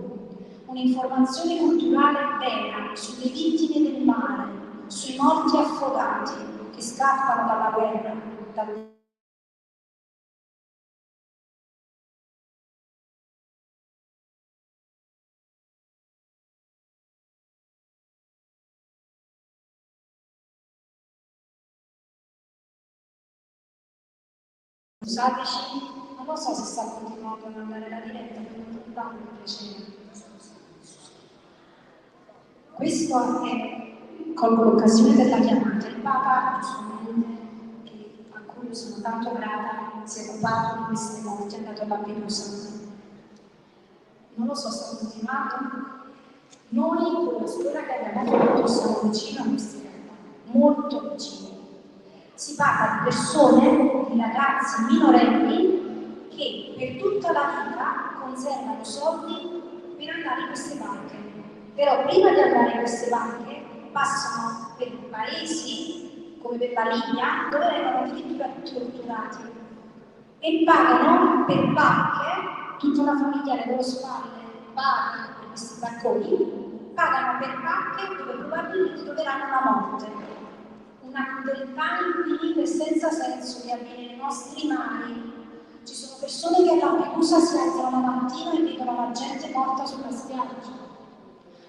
Speaker 3: Un'informazione culturale vera sulle vittime del mare, sui morti affogati che scappano dalla guerra, dal Scusateci, non lo so se sta continuando ad andare la diretta, per piacere. Questo è, colgo l'occasione della chiamata, il Papa, giustamente, a cui sono tanto grata, si è occupato di queste morti, è andato a Lampedusa. Non lo so, sta continuando. Noi con la scuola che abbiamo fatto siamo vicini a questi realtà, molto vicini. Si parla di persone, di ragazzi minorenni che per tutta la vita conservano soldi per andare in queste banche. Però prima di andare in queste banche passano per paesi come per la Libia, dove vengono addirittura torturati e pagano per banche, tutta una famiglia alle loro spalle paga per questi banconi, pagano per banche dove probabilmente troveranno la morte. Una crudeltà infinita e senza senso che avviene nei nostri mari. Ci sono persone che a Lampedusa si alzano la mattina e vedono la gente morta sulla spiaggia,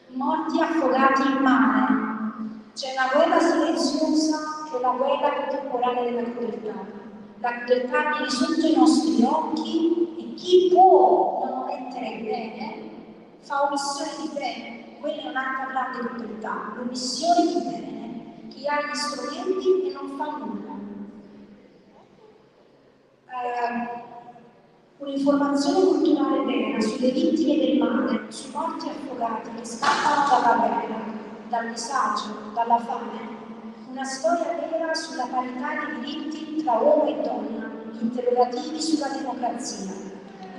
Speaker 3: morti affogati in mare. C'è una guerra silenziosa che è la guerra contemporanea della crudeltà. La crudeltà viene sotto i nostri occhi e chi può non omettere il bene fa omissione di bene. Quella è un'altra grande crudeltà, l'omissione di bene. Chi ha gli strumenti e non fa nulla. Un'informazione culturale vera sulle vittime del mare, sui morti affogati che scappano dalla guerra, dal disagio, dalla fame. Una storia vera sulla parità dei diritti tra uomo e donna, interrogativi sulla democrazia.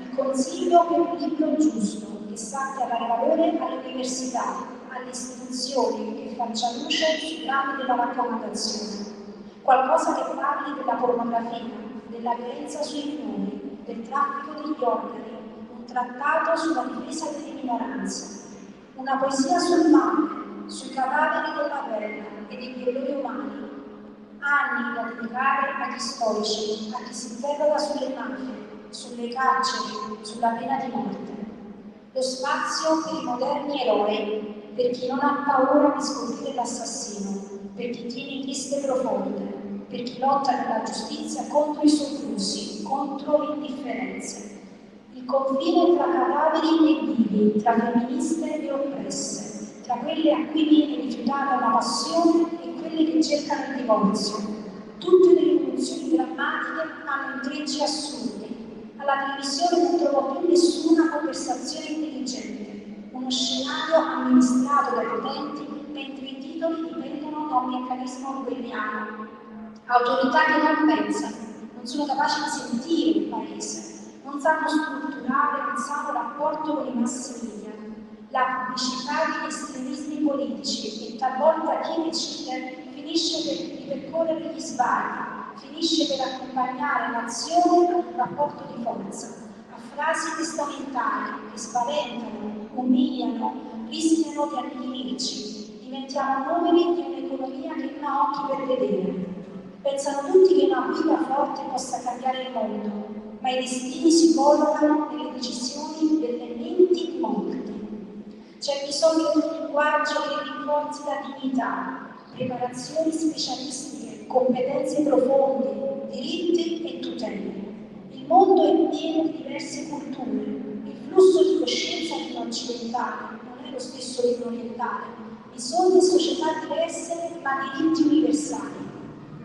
Speaker 3: Il consiglio per un libro giusto, che sappia dare valore alle università, alle istituzioni, che faccia luce sui drammi della raccomandazione. Qualcosa che parli della pornografia, della violenza sui minori, del traffico degli organi, un trattato sulla difesa delle minoranze, una poesia sul mare, sui cadaveri della guerra e dei violoni umani, anni da dedicare agli storici, a chi si interroga sulle mafie, sulle carceri, sulla pena di morte. Lo spazio per i moderni eroi, per chi non ha paura di scoprire l'assassino, per chi tiene inchieste profonde, per chi lotta nella giustizia contro i soprusi, contro le indifferenze. Il confine tra cadaveri e vivi, tra femministe e oppresse, tra quelle a cui viene rifiutata la passione e quelle che cercano il divorzio. Tutte le rivoluzioni drammatiche hanno intrecci assurdi. Alla televisione non trovo più nessuna conversazione intelligente, uno scenario amministrato dai potenti, mentre i titoli dipendono da un meccanismo orwelliano. Autorità che non pensano, non sono capaci di sentire il paese, non sanno strutturare un sano rapporto con i mass media. La pubblicità degli estremismi politici e talvolta chi decide finisce per ripercorrere gli sbagli, finisce per accompagnare l'azione a un rapporto di forza, a frasi testamentali che spaventano, umiliano, rischiano di annichilirci. Diventiamo numeri di un'economia che non ha occhi per vedere. Pensano tutti che una guida forte possa cambiare il mondo, ma i destini si collocano nelle decisioni delle menti di molti. C'è bisogno di un linguaggio che rinforzi la dignità, preparazioni specialistiche, competenze profonde, diritti e tutele. Il mondo è pieno di diverse culture, il flusso di coscienza di un occidentale non è lo stesso di un orientale, bisogni e società diverse ma diritti universali.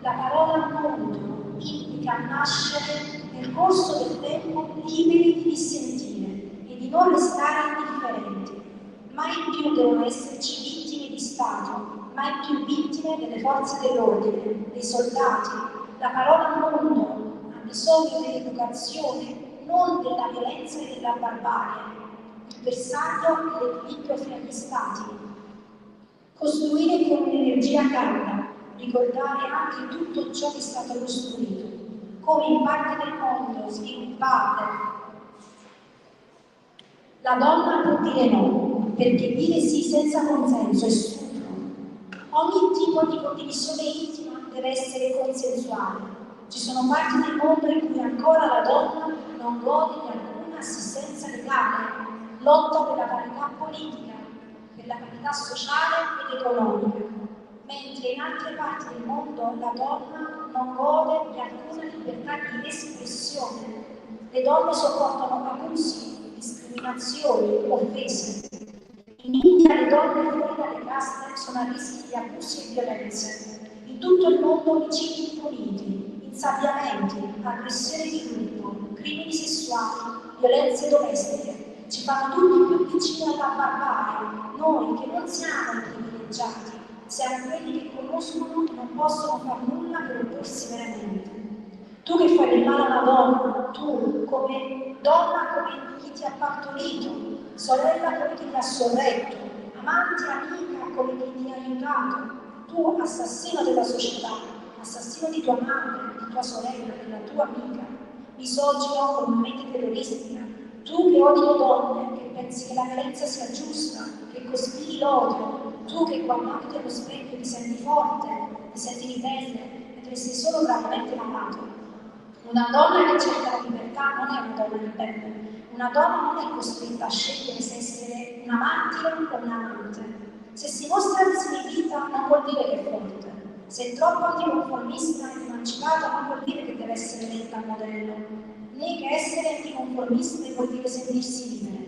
Speaker 3: La parola mondo implica nascere nel corso del tempo liberi di dissentire e di non restare indifferenti. Mai più devono esserci vittime di Stato, mai più vittime delle forze dell'ordine, dei soldati. La parola mondo ha bisogno dell'educazione, non della violenza e della barbarie. Il bersaglio è l'equilibrio fra gli stati. Costruire con un'energia calda, ricordare anche tutto ciò che è stato costruito, come in parte del mondo sviluppate. La donna può dire no, perché dire sì senza consenso è stupro. Ogni tipo di condivisione intima deve essere consensuale. Ci sono parti del mondo in cui ancora la donna non gode di alcuna assistenza legale, lotta per la parità politica, per la parità sociale ed economica, mentre in altre parti del mondo la donna non gode di alcuna libertà di espressione. Le donne sopportano abusi, discriminazioni, offese. In India le donne fuori dalle caste sono a rischio di abusi e violenze. In tutto il mondo omicidi impuniti, insabbiamenti, aggressioni di gruppo, crimini sessuali, violenze domestiche. Ci fanno tutti più vicini alla barbarie, noi che non siamo i privilegiati, siamo quelli che conoscono e non possono fare nulla per opporsi veramente. Tu che fai del male a una donna, tu come donna come chi ti ha partorito, sorella come chi ti ha sorretto, amante, amica come chi ti ha aiutato, tu assassino della società, assassino di tua madre, di tua sorella, della tua amica, misogino con una mente terroristica, tu che odi le donne, che pensi che la violenza sia giusta, che cospiri l'odio, tu che guardandoti allo specchio ti senti forte, ti senti ribelle, mentre sei solo gravemente malato. Una donna che cerca la libertà non è una donna ribelle. Una donna non è costretta a scegliere se essere una martire o un amante. Se si mostra disinibita non vuol dire che è forte. Se è troppo anticonformista e emancipata non vuol dire che deve essere letta a modello, né che essere anticonformiste vuol dire sentirsi libere.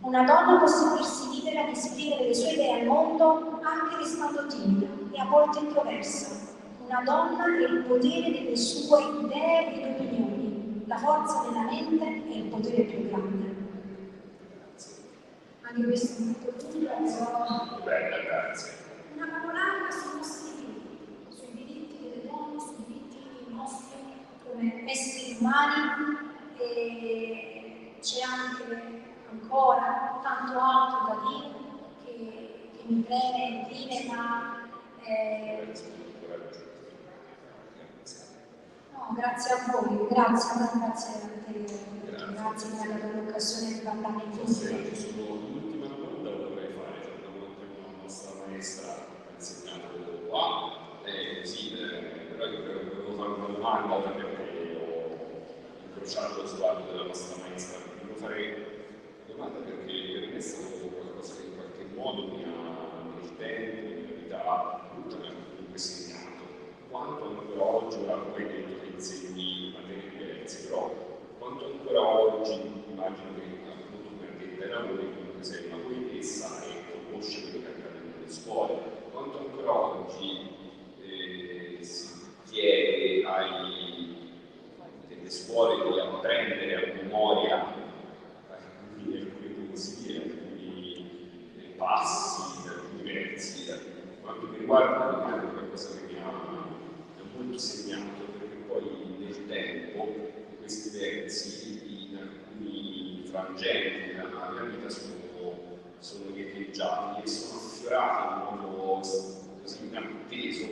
Speaker 3: Una donna può sentirsi libera di esprimere le sue idee al mondo anche restando timida e a volte introversa. Una donna è il potere delle sue idee ed opinioni, la forza della mente è il potere più grande. Anche questo è molto punto.
Speaker 4: Bella, grazie.
Speaker 3: Una panoramica sui nostri diritti, sui diritti delle donne, sui diritti nostri come esseri umani, e c'è anche ancora tanto altro da dire che mi preme dire, ma no, grazie a voi, grazie a te, grazie per aver dato l'occasione di parlare in
Speaker 4: Senti, sull'ultima domanda lo dovrei fare, da una nostra maestra ha insegnato qua, così, però io volevo fare una domanda perché ho incrociato lo sguardo della nostra maestra, volevo fare una domanda perché per me è stato qualcosa che in qualche modo mi ha, nel tempo, nella vita adulta, mi ha comunque segnato. Quanto ancora oggi, ora poi detto che insegni materie diverse, però quanto ancora oggi, immagino che appunto per addetta ai lavori comunque sei una poetessa e conosci quello che accade nelle scuole, quanto ancora oggi si chiede delle scuole di apprendere a memoria alcune poesie, alcuni passi, alcuni versi. Quanto mi riguarda è qualcosa che mi ha molto segnato, perché poi nel tempo questi versi in alcuni frangenti della mia vita sono riecheggiati e sono affiorati in modo così inatteso,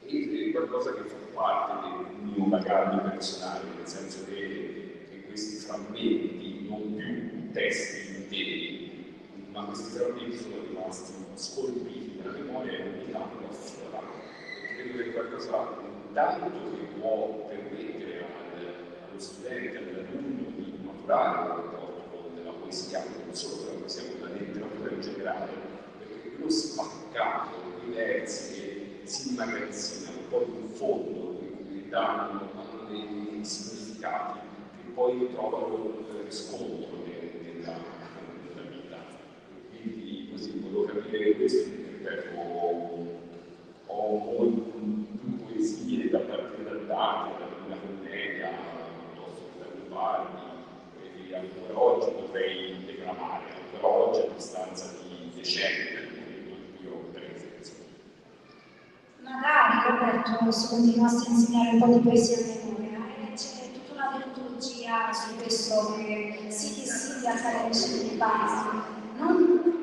Speaker 4: e è qualcosa che fa parte del mio bagaglio personale, nel senso che questi frammenti, non più testi interi, ma questi frammenti sono rimasti scolpiti nella memoria e ogni tanto affiorano. Credo che è qualcosa tanto che può permettere allo studente, all'alunno di maturare un rapporto con la poesia, non solo con la poesia, ma con la letteratura in generale, perché quello spaccato, quei versi che si immagazzinano poi in fondo, che danno dei significati che poi trovano riscontro nella vita. Quindi così volevo per dire questo, ripeto, ho più poesie da partire da Dante, da Divina Commedia, piuttosto che da Leopardi, e ancora oggi potrei declamare, ancora oggi a distanza di decenni, per cui ho prese.
Speaker 3: Magari, Roberto, se continuassi a insegnare un po' di poesia a memoria, c'è tutta una teologia su questo che sì, accademici di base, non?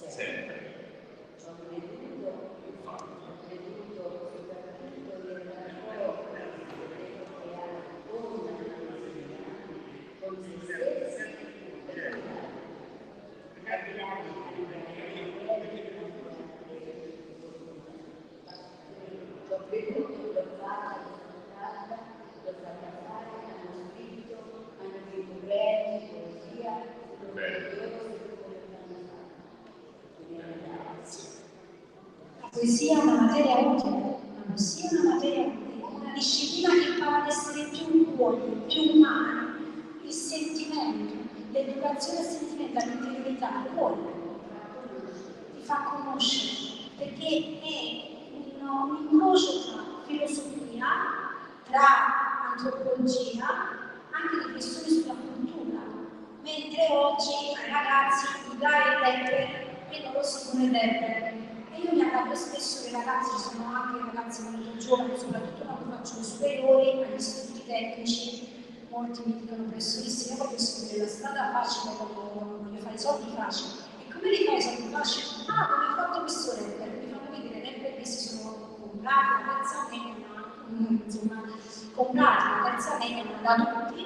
Speaker 4: Sempre.
Speaker 3: La poesia è una materia utile, la poesia è una materia utile, una disciplina che impara ad essere più buoni, più umani, il sentimento, l'educazione al sentimento, all'interiorità, il cuore, ti fa conoscere, perché è un incrocio tra filosofia, tra antropologia, anche riflessioni sulla cultura, mentre oggi ai ragazzi gli dai il rapper e loro si come rapper. E io mi accorgo spesso che i ragazzi, ci sono anche ragazzi molto giovani, soprattutto quando faccio i superiori, agli istituti tecnici, molti mi dicono professorissimi, io voglio seguire la strada facile, voglio fare i soldi facili. E come li fai i soldi facili? Ah, come ho fatto questo rapper? Mi fanno vedere rapper che si sono comprati una terza media, insomma, comprati una terza media da tutti,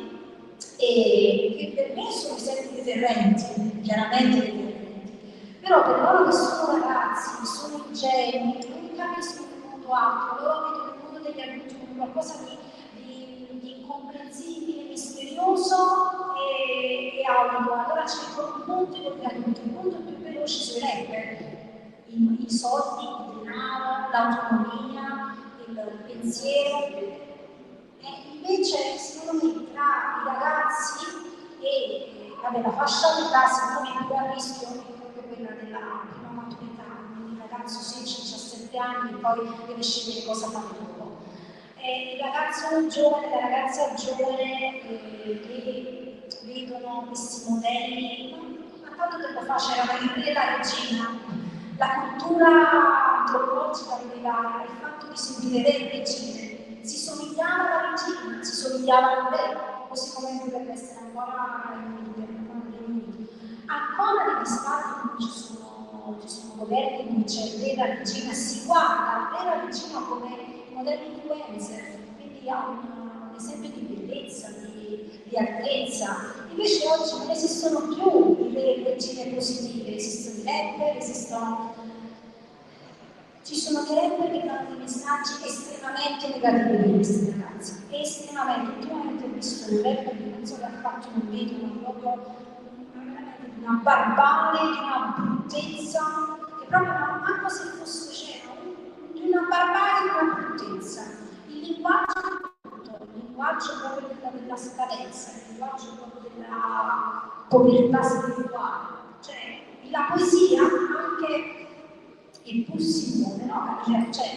Speaker 3: e che per me sono sempre deterrenti, chiaramente deterrenti. Però per loro che sono ragazzi, sono ingenui, non capiscono il mondo altro, loro vedono il mondo degli adulti come qualcosa di incomprensibile, misterioso e aulico. Allora cercano un ponte con gli adulti, il ponte più veloce sui rapper. I soldi, il denaro, l'autonomia, il pensiero. E invece, secondo me, tra i ragazzi e la fascia d'età, secondo me, più a rischio è proprio quella della prima maturità, quindi il ragazzo 16-17 anni e poi deve scegliere cosa fare dopo. Il ragazzo giovane, la ragazza giovane che vedono questi modelli, ma tanto tempo fa c'era la regina, la cultura antropologica vedeva il fatto di sentire le regine. Si somigliava alla regina, si somigliava a lei, così come dovrebbe essere ancora ancora negli stati in cui ci sono governi in cui c'è la regina, si guarda la regina come modello influencer, quindi ha un esempio di bellezza, di altezza. Invece oggi non esistono più le regine positive, esistono i rapper, ci sono dei rapper che danno dei messaggi estremamente negativi di questi ragazzi, estremamente. Ultimamente ho visto un rapper che non so che ha fatto un video, ma proprio di una barbare, di una bruttezza, che proprio manco se fosse di una barbare, di una bruttezza. Il linguaggio proprio della scadenza, il linguaggio proprio della povertà spirituale. Cioè, la poesia anche e pur si muove, no? Cioè,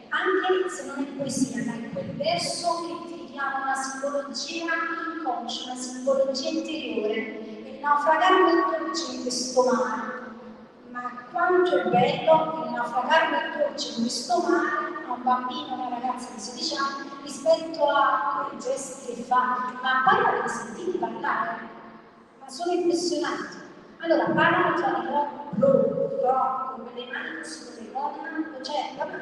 Speaker 3: anche se non è poesia, ma è quel verso che ti richiama una simbologia inconscia, una simbologia interiore, e il naufragare nel dolce in questo mare. Ma quanto è bello il naufragare nel dolce in questo mare a un bambino, una ragazza di 16 anni, rispetto a quei gesti che fa. Ma poi l'avete sentito parlare? Ma sono impressionanti. Allora, parlano tra di loro, con le mani sulle colonne, cioè proprio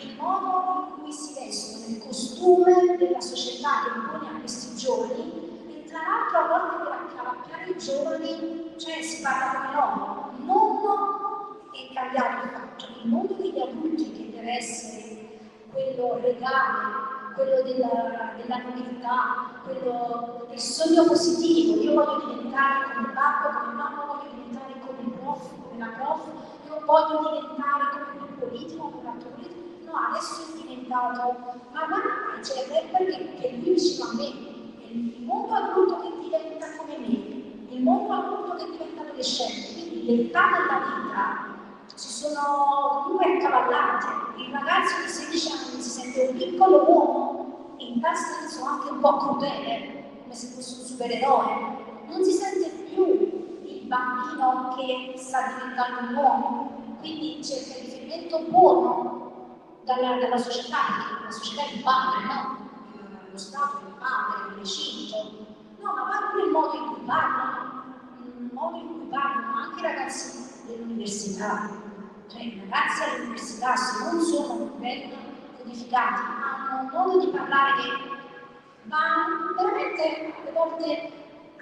Speaker 3: il modo in cui si vestono, il costume della società che impone a questi giovani, e tra l'altro a volte per accalappiare i giovani, cioè si parla come loro. Il mondo è cambiato il fatto, il mondo degli adulti che deve essere quello legale, quello della nobiltà, quello del sogno positivo. Io voglio diventare come babbo, come mamma, voglio diventare come il prof, come la prof, io voglio diventare come quel politico, come l'altro politico. No, adesso è diventato, ma c'è il rapper che lui vicino a me, è il mondo adulto che diventa come me. mondo adulto che diventa adolescente, quindi le età della vita si sono comunque accavallate. Il ragazzo di 16 anni si sente un piccolo uomo, in tal senso anche un po' crudele, come se fosse un supereroe. Non si sente più il bambino che sta diventando un uomo, quindi cerca il riferimento buono dalla società, perché la società è il padre, no? Lo Stato è il padre, il recinto. No, ma pure il modo in cui parlano anche i ragazzi dell'università. Cioè i ragazzi all'università, se non sono ben codificati, hanno un modo di parlare che va veramente alle volte,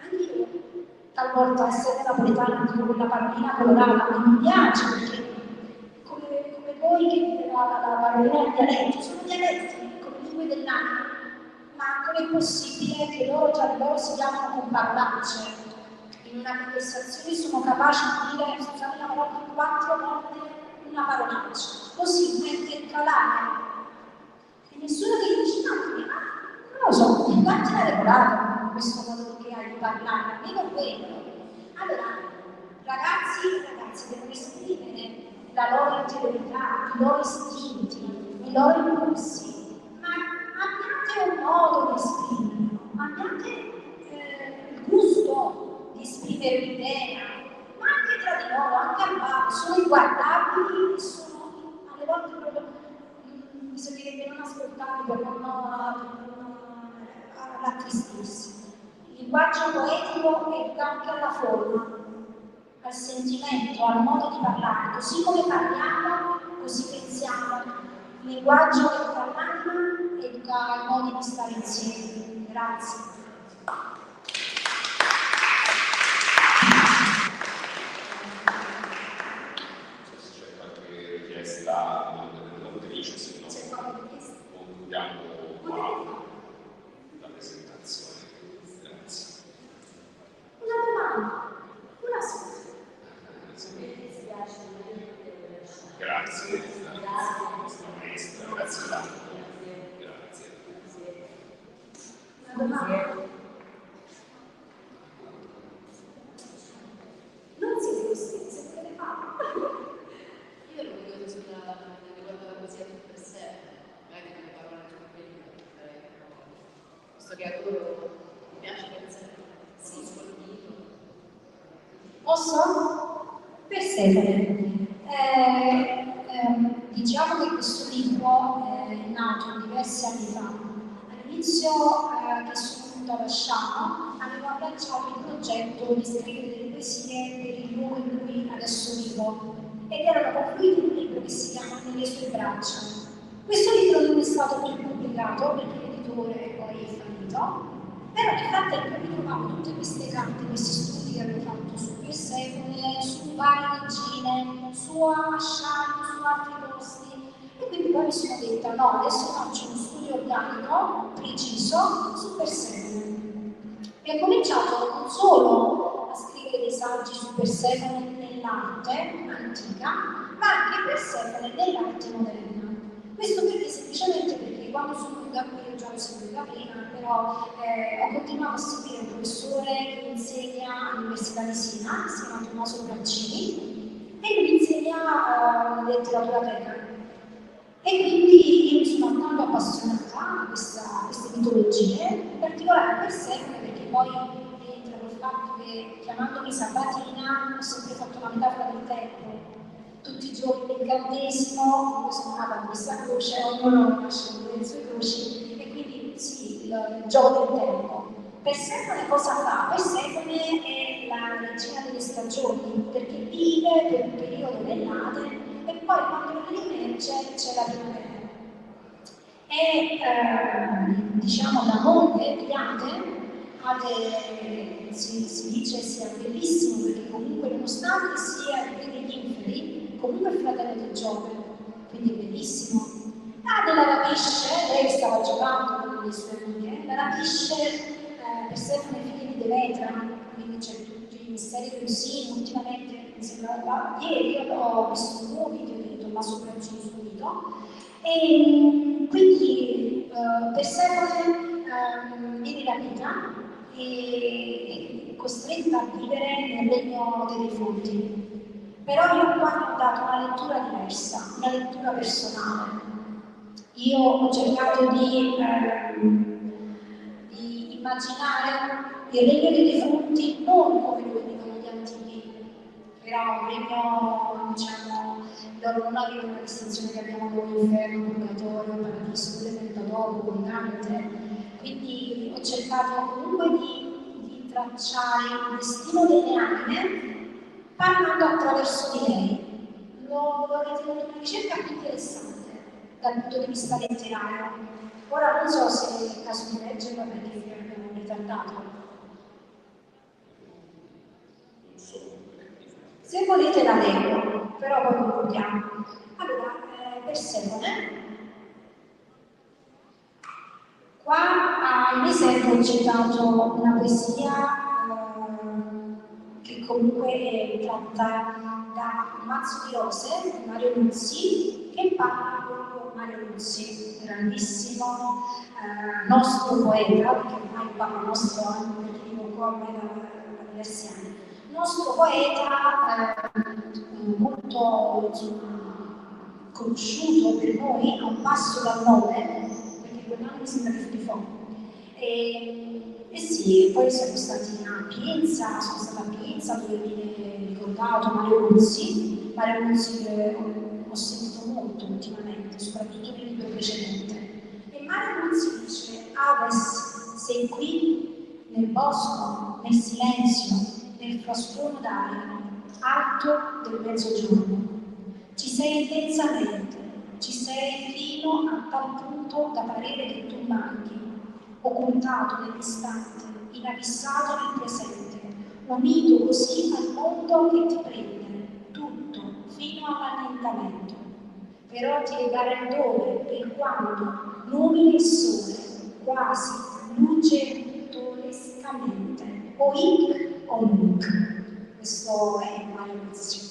Speaker 3: anche io talvolta essere napoletana dico quella parolina colorata, mi piace perché come voi che dite la parolina del dialetto, sono dialetti come lingue dell'anima, ma com'è possibile che loro tra di loro si chiamano con parolacce? In una conversazione sono capaci di dire, scusate la parola, 4 volte una parolaccia, così intercalare. E nessuno che dice, non lo so, infatti è regolato questo modo che hai di parlare, almeno quello. Allora, ragazzi e ragazze devono esprimere la loro interiorità, i loro istinti, i loro impulsi, ma abbiate un modo di esprimerlo, abbiate il gusto di esprimere un'idea, ma anche tra di loro, anche al bar, sono inguardabili e sono alle volte proprio, bisognerebbe non ascoltarli per non rattristirsi. Il linguaggio poetico educa anche alla forma, al sentimento, al modo di parlare, così come parliamo, così pensiamo. Il linguaggio educa l'anima, educa i modi di stare insieme. Grazie.
Speaker 4: C'è qualche richiesta dell'autrice, se no concludiamo qua la presentazione. Grazie.
Speaker 3: Una domanda, una sola.
Speaker 4: Grazie, maestra, grazie tanto. Grazie.
Speaker 3: Una domanda. Non siete costretti, se volete farlo.
Speaker 5: Io ero curiosa sulla riguardo la poesia per sé, magari delle parole tranquille, questo che adoro, mi piace pensare, sì, scolpito.
Speaker 3: Posso? Persefone. Diciamo che questo libro è nato diversi anni fa. All'inizio che sono venuta a Lasciano avevo abbracciato il progetto di scrivere delle poesie per il luogo in cui adesso vivo ed erano confluito in un libro che si chiama Nelle sue braccia. Questo libro non è stato più pubblicato perché l'editore poi è fallito, però nel frattempo mi trovavo tutte queste carte, questi studi che avevo fatto su Persefone, su varie regine, su Asciano, su altri posti, e quindi poi mi sono detta no, adesso faccio uno studio organico, preciso, su Persefone. E ho cominciato non solo a scrivere dei saggi su Persefone nell'arte antica, ma anche Persefone nell'arte moderna. Questo perché semplicemente perché quando sono venuta qui, io già l'ho seguita prima, però ho continuato a seguire un professore che insegna all'Università di Siena, si chiama Tommaso Brancini, e lui insegna letteratura greca. E quindi io mi sono tanto appassionata a queste mitologie, in particolare a Persefone, perché poi entra col fatto che chiamandomi Sabatina ho sempre fatto la metafora del tempo. Tutti i giorni l'incantesimo, io sono nata con questa croce, ognuno nasce con le sue croci, e quindi sì, il gioco del tempo. Persefone cosa fa? Persefone è la regina delle stagioni, perché vive per un periodo nell'Ade e poi quando riemerge c'è la primavera. E diciamo da monte di Ade si dice sia bellissimo perché comunque nonostante sia degli inferi, comunque è il fratello di Giove, quindi è bellissimo. Ade la rapisce, lei stava giocando con le sue amiche, la rapisce Persefone figlia di Demetra, quindi c'è tutti i misteri di Osino, ultimamente mi sembra ieri io ho visto un nuovo video di Tommaso Brancini sul video, e quindi Persefone viene rapita e costretta a vivere nel regno dei defunti. Però io qua ho dato una lettura diversa, una lettura personale. Io ho cercato di immaginare il regno dei defunti non come lo vedevano gli antichi, era un regno, diciamo, loro non avevano una distinzione che abbiamo noi, inferno, purgatorio, paradiso, quello è venuto dopo, con Dante. Quindi ho cercato comunque di tracciare il destino delle anime parlando attraverso di lei. L'ho ritenuto una ricerca più interessante dal punto di vista letterario. Ora non so se è il caso di leggerla perché vi abbiamo ritardato. Se volete la leggo, però poi concludiamo. Allora, Persefone. Qua a Inesec ho citato una poesia che comunque è tratta da Un mazzo di rose di Mario Nuzzi, che parla proprio Mario Nuzzi, grandissimo nostro poeta, perché ormai parlo nostro anche perché vivo qua ormai da diversi anni. Nostro poeta molto conosciuto per noi, a un passo dal nome, perché quell'anno mi sembra che fu di fondo. E sì, poi siamo stati a Pienza, sono stata a Pienza dove viene ricordato Mario Nuzzi che ho sentito molto ultimamente, soprattutto nel libro precedente. E Mario Nuzzi dice: Hades, sei qui, nel bosco, nel silenzio, nel frastuono d'aria, alto del mezzogiorno. Ci sei intensamente, ci sei fino a tal punto da parere che tu manchi, occultato nell'istante, inabissato nel presente, unito così al mondo che ti prende, tutto, fino all'annientamento. Però ti regala il dono per quanto numili il sole, quasi lucertolescamente, o hic o nunc. Questo è Mario Nuzzi.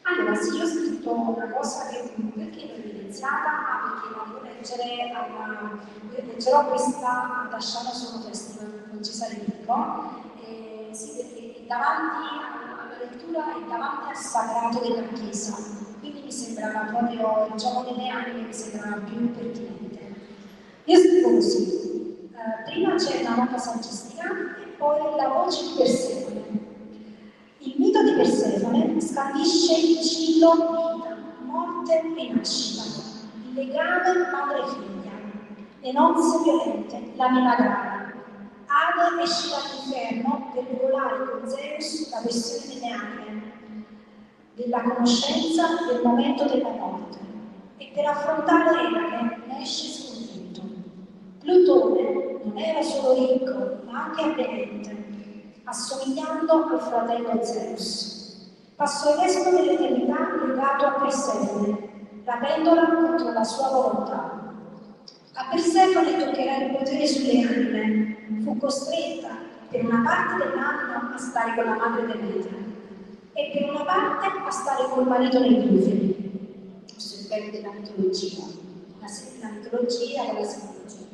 Speaker 3: Allora, sì, io ho scritto una cosa che perché l'ho evidenziata? Perché la devo leggere leggerò questa ad Asciano Sono Festival con Cesare Vico. Sì, perché è davanti alla lettura e davanti al sagrato della Chiesa. Quindi mi sembrava proprio il gioco delle anime, mi sembrava più pertinente. Io scrivo così. Prima c'è una nota saggistica e poi la voce di Persefone. Il mito di Persefone scandisce il ciclo vita, morte e rinascita, il legame madre-figlia, le nozze violente, la melagrana. Ade esce dall'inferno per regolare con Zeus la questione delle anime, della conoscenza del momento della morte, e per affrontare Eracle ne esce sconfitto. Plutone non era solo ricco, ma anche avvenente, assomigliando al fratello Zeus. Passò il resto dell'eternità legato a Persefone, rapendola contro la sua volontà. A Persefone toccherà il potere sulle anime. Fu costretta per una parte dell'anno a stare con la madre Demetra e per una parte a stare col marito negli inferi. Questo è il bello della mitologia, la mitologia con la simbologia.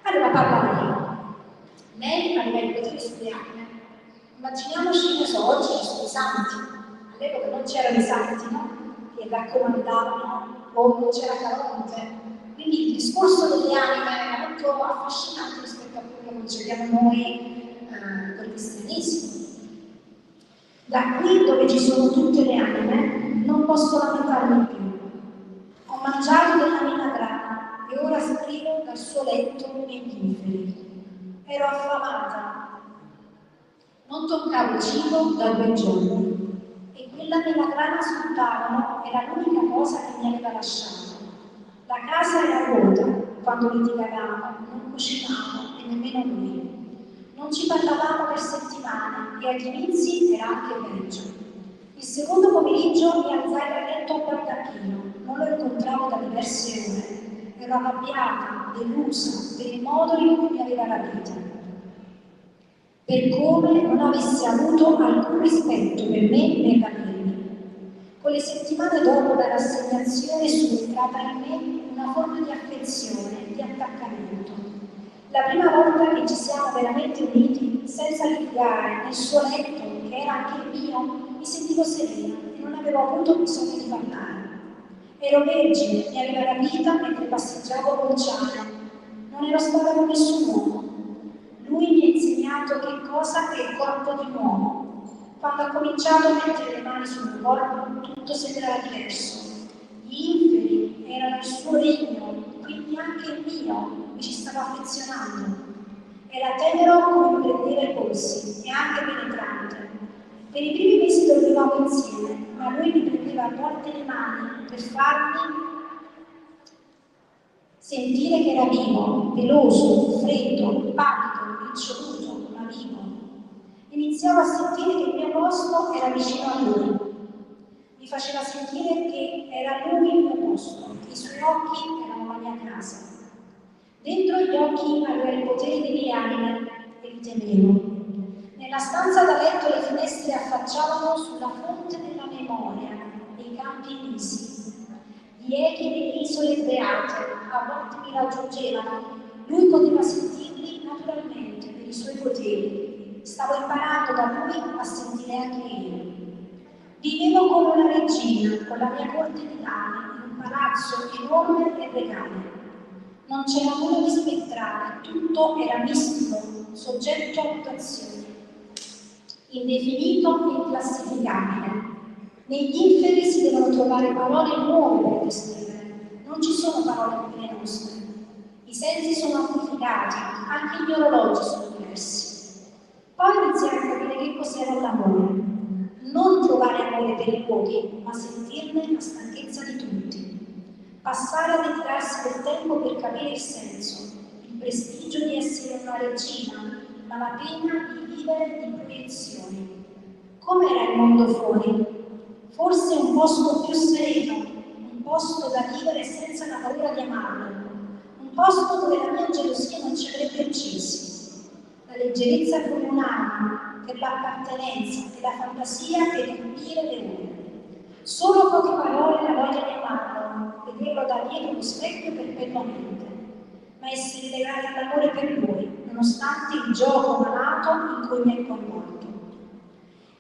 Speaker 3: Allora parla lei aveva il potere sulle anime. Immaginiamoci, non so, oggi ci sono i santi, all'epoca non c'erano i santi, no? Che raccomandavano, o non c'era Caronte. Quindi il discorso delle anime era molto affascinante rispetto a quello che concepiamo noi col cristianesimo. Da qui dove ci sono tutte le anime non posso lamentarmi più. Ho mangiato della mina grana e ora scrivo dal suo letto negli inferi. Ero affamata, non toccavo cibo da 2 giorni e quella melagrana sul tavolo era l'unica cosa che mi aveva lasciato. La casa era vuota quando litigavamo, non cucinavo e nemmeno lui. Non ci parlavamo per settimane e agli inizi era anche peggio. Il secondo pomeriggio mi alzai dal letto a guardapino, non lo incontravo da diverse ore. Ero arrabbiata, delusa per il modo in cui mi aveva rapita, per come non avesse avuto alcun rispetto per me né capirmi. Con le settimane dopo la rassegnazione subentrata in me una forma di affezione, di attaccamento. La prima volta che ci siamo veramente uniti, senza litigare, nel suo letto, che era anche il mio, mi sentivo serena e non avevo avuto bisogno di parlare. Ero vergine, mi aveva rapita mentre passeggiavo col cielo. Non ero stata con nessun uomo. Lui mi ha insegnato che cosa è il corpo di un uomo. Quando ha cominciato a mettere le mani sul mio corpo, tutto sembrava diverso. Gli inferi erano il suo regno, quindi anche il mio mi ci stava affezionando. Era tenero come mi prendeva i polsi e anche penetrante. Per i primi mesi dormivamo insieme, ma lui mi prendeva a volte le mani per farmi sentire che era vivo, peloso, freddo, pallido, riccioluto, ma vivo. Iniziavo a sentire che il mio posto era vicino a lui. Mi faceva sentire che era lui il mio posto, che i suoi occhi erano la mia casa. Dentro gli occhi aveva il potere di rianime e li temevo. Nella stanza da letto le finestre affacciavano sulla fonte della memoria, dei campi elisi. Gli echi delle isole beate a volte mi raggiungevano. Lui poteva sentirli naturalmente per i suoi poteri. Stavo imparando da lui a sentire anche io. Vivevo come una regina, con la mia corte di dame, in un palazzo enorme e regale. Non c'era nulla di spettrale, tutto era mistico, soggetto a mutazioni, indefinito e inclassificabile. Negli inferi si devono trovare parole nuove per descrivere, non ci sono parole come le nostre. I sensi sono amplificati, anche gli orologi sono diversi. Poi iniziare a capire che cos'era l'amore. Non trovare amore per i luoghi, ma sentirne la stanchezza di tutti. Passare a dedicarsi del tempo per capire il senso, il prestigio di essere una regina, ma la pena di vivere di proiezioni. Com'era il mondo fuori? Forse un posto più sereno, un posto da vivere senza la paura di amarlo, un posto dove la mia gelosia non ci avrebbe uccisi. La leggerezza come un'arma per l'appartenenza e la fantasia per riempire le ore. Solo poche parole la voglia di amarlo, vederlo da dietro lo specchio perpetuamente, ma essere legati all'amore per lui, nonostante il gioco malato in cui mi è coinvolto.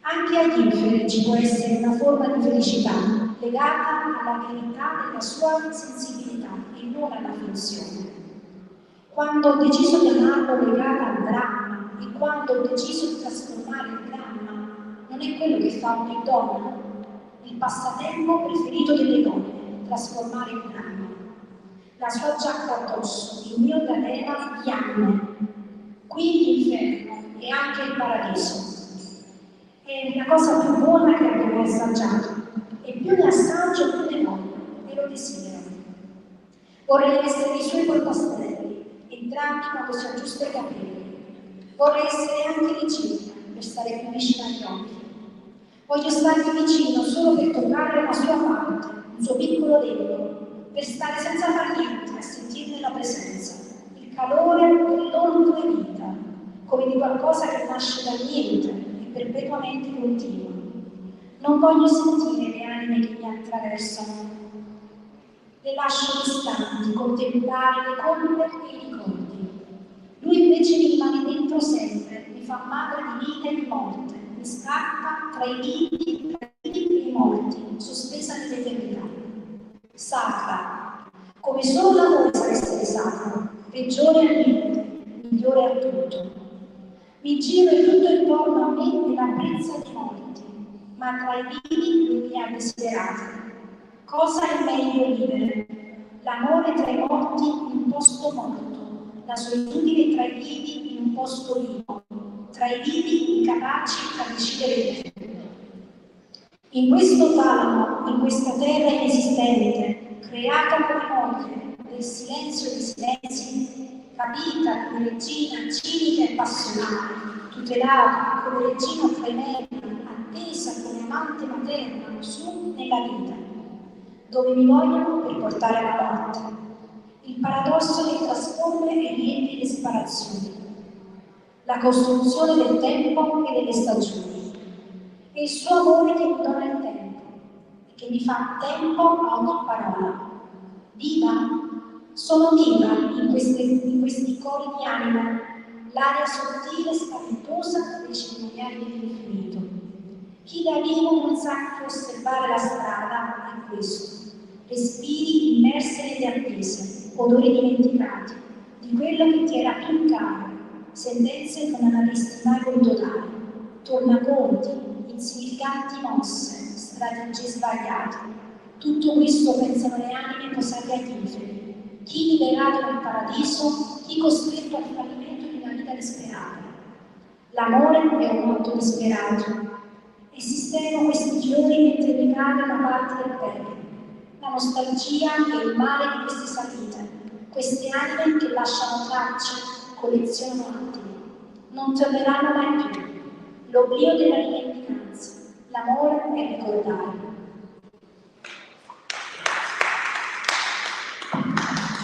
Speaker 3: Anche agli inferi ci può essere una forma di felicità, legata alla verità della sua sensibilità e non alla finzione. Quando ho deciso di amarlo legata al dramma e quando ho deciso di trasformare il dramma, non è quello che fa ogni donna. Il passatempo preferito delle donne, trasformare il dramma. La sua giacca addosso, il mio galera fiamme. Qui l'inferno e anche il paradiso. È la cosa più buona che abbiamo assaggiato, e più ne assaggio più ne voglio, e lo desidero. Vorrei essere i suoi polpastrelli, entrambi quando si aggiusta i capelli. Vorrei essere anche vicina, per stare più vicino agli occhi. Voglio stargli vicino solo per toccare una sua parte, un suo piccolo dedo, per stare senza far niente, a sentirne la presenza, il calore dell'oltre vita, come di qualcosa che nasce da niente, perpetuamente continua. Non voglio sentire le anime che mi attraversano. Le lascio distanti, contemplare le colpe e i ricordi. Lui invece mi rimane dentro sempre, mi fa madre di vita e di morte, mi scappa tra i vivi e i morti, sospesa nell'eternità. Sacra, come solo l'amore sa essere sacro, peggiore a niente, migliore a tutto. Mi giro e tutto intorno a me nella brezza di morti, ma tra i vivi lui mi ha desiderato. Cosa è meglio vivere? L'amore tra i morti in un posto morto, la solitudine tra i vivi in un posto vivo, tra i vivi incapaci a decidere il futuro. In questo talamo, in questa terra inesistente, creata come moglie, del silenzio dei silenzi, capita come regina cinica e passionale, tutelata come regina fremenda, attesa come amante materna su nella vita, dove mi vogliono per portare la morte. Il paradosso che trasforma e riempie le separazioni, la costruzione del tempo e delle stagioni, e il suo amore che mi dona il tempo e che mi fa tempo a ogni parola, viva Sono viva in questi cori di anima, l'aria sottile e spaventosa dei cerimoniali dell'infinito. Chi da vivo non sa che osservare la strada è questo: respiri immersi nelle attese, odori dimenticati, di quello che ti era più caro, sentenze che non avresti mai voluto dare, tornaconti, insignificanti mosse, strategie sbagliate. Tutto questo pensano le anime posate ai inferi, chi liberato nel paradiso, chi costretto al fallimento di una vita disperata. L'amore è un motto disperato. Esistevano questi fiori mentre mi cade una parte del bene. La nostalgia è il male di queste salite, queste anime che lasciano tracce, collezionano attimi. Non torneranno mai più. L'oblio della dimenticanza, l'amore è ricordare.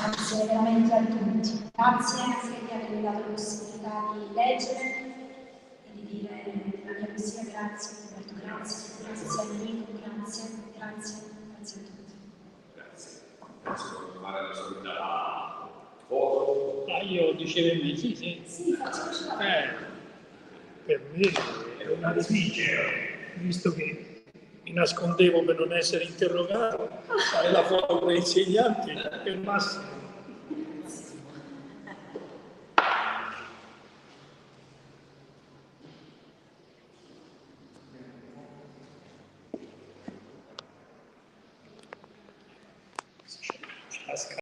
Speaker 3: Grazie veramente a tutti. Grazie di avermi dato la possibilità di leggere e di dire la mia poesia. Grazie Roberto, grazie Enrico, grazie a tutti.
Speaker 4: Grazie. Penso fare la solita foto.
Speaker 6: Io dicevo sì.
Speaker 3: Sì, facciamoci la
Speaker 6: Per me è una radice, visto che mi nascondevo per non essere interrogato, fare la foto con gli insegnanti per massimo.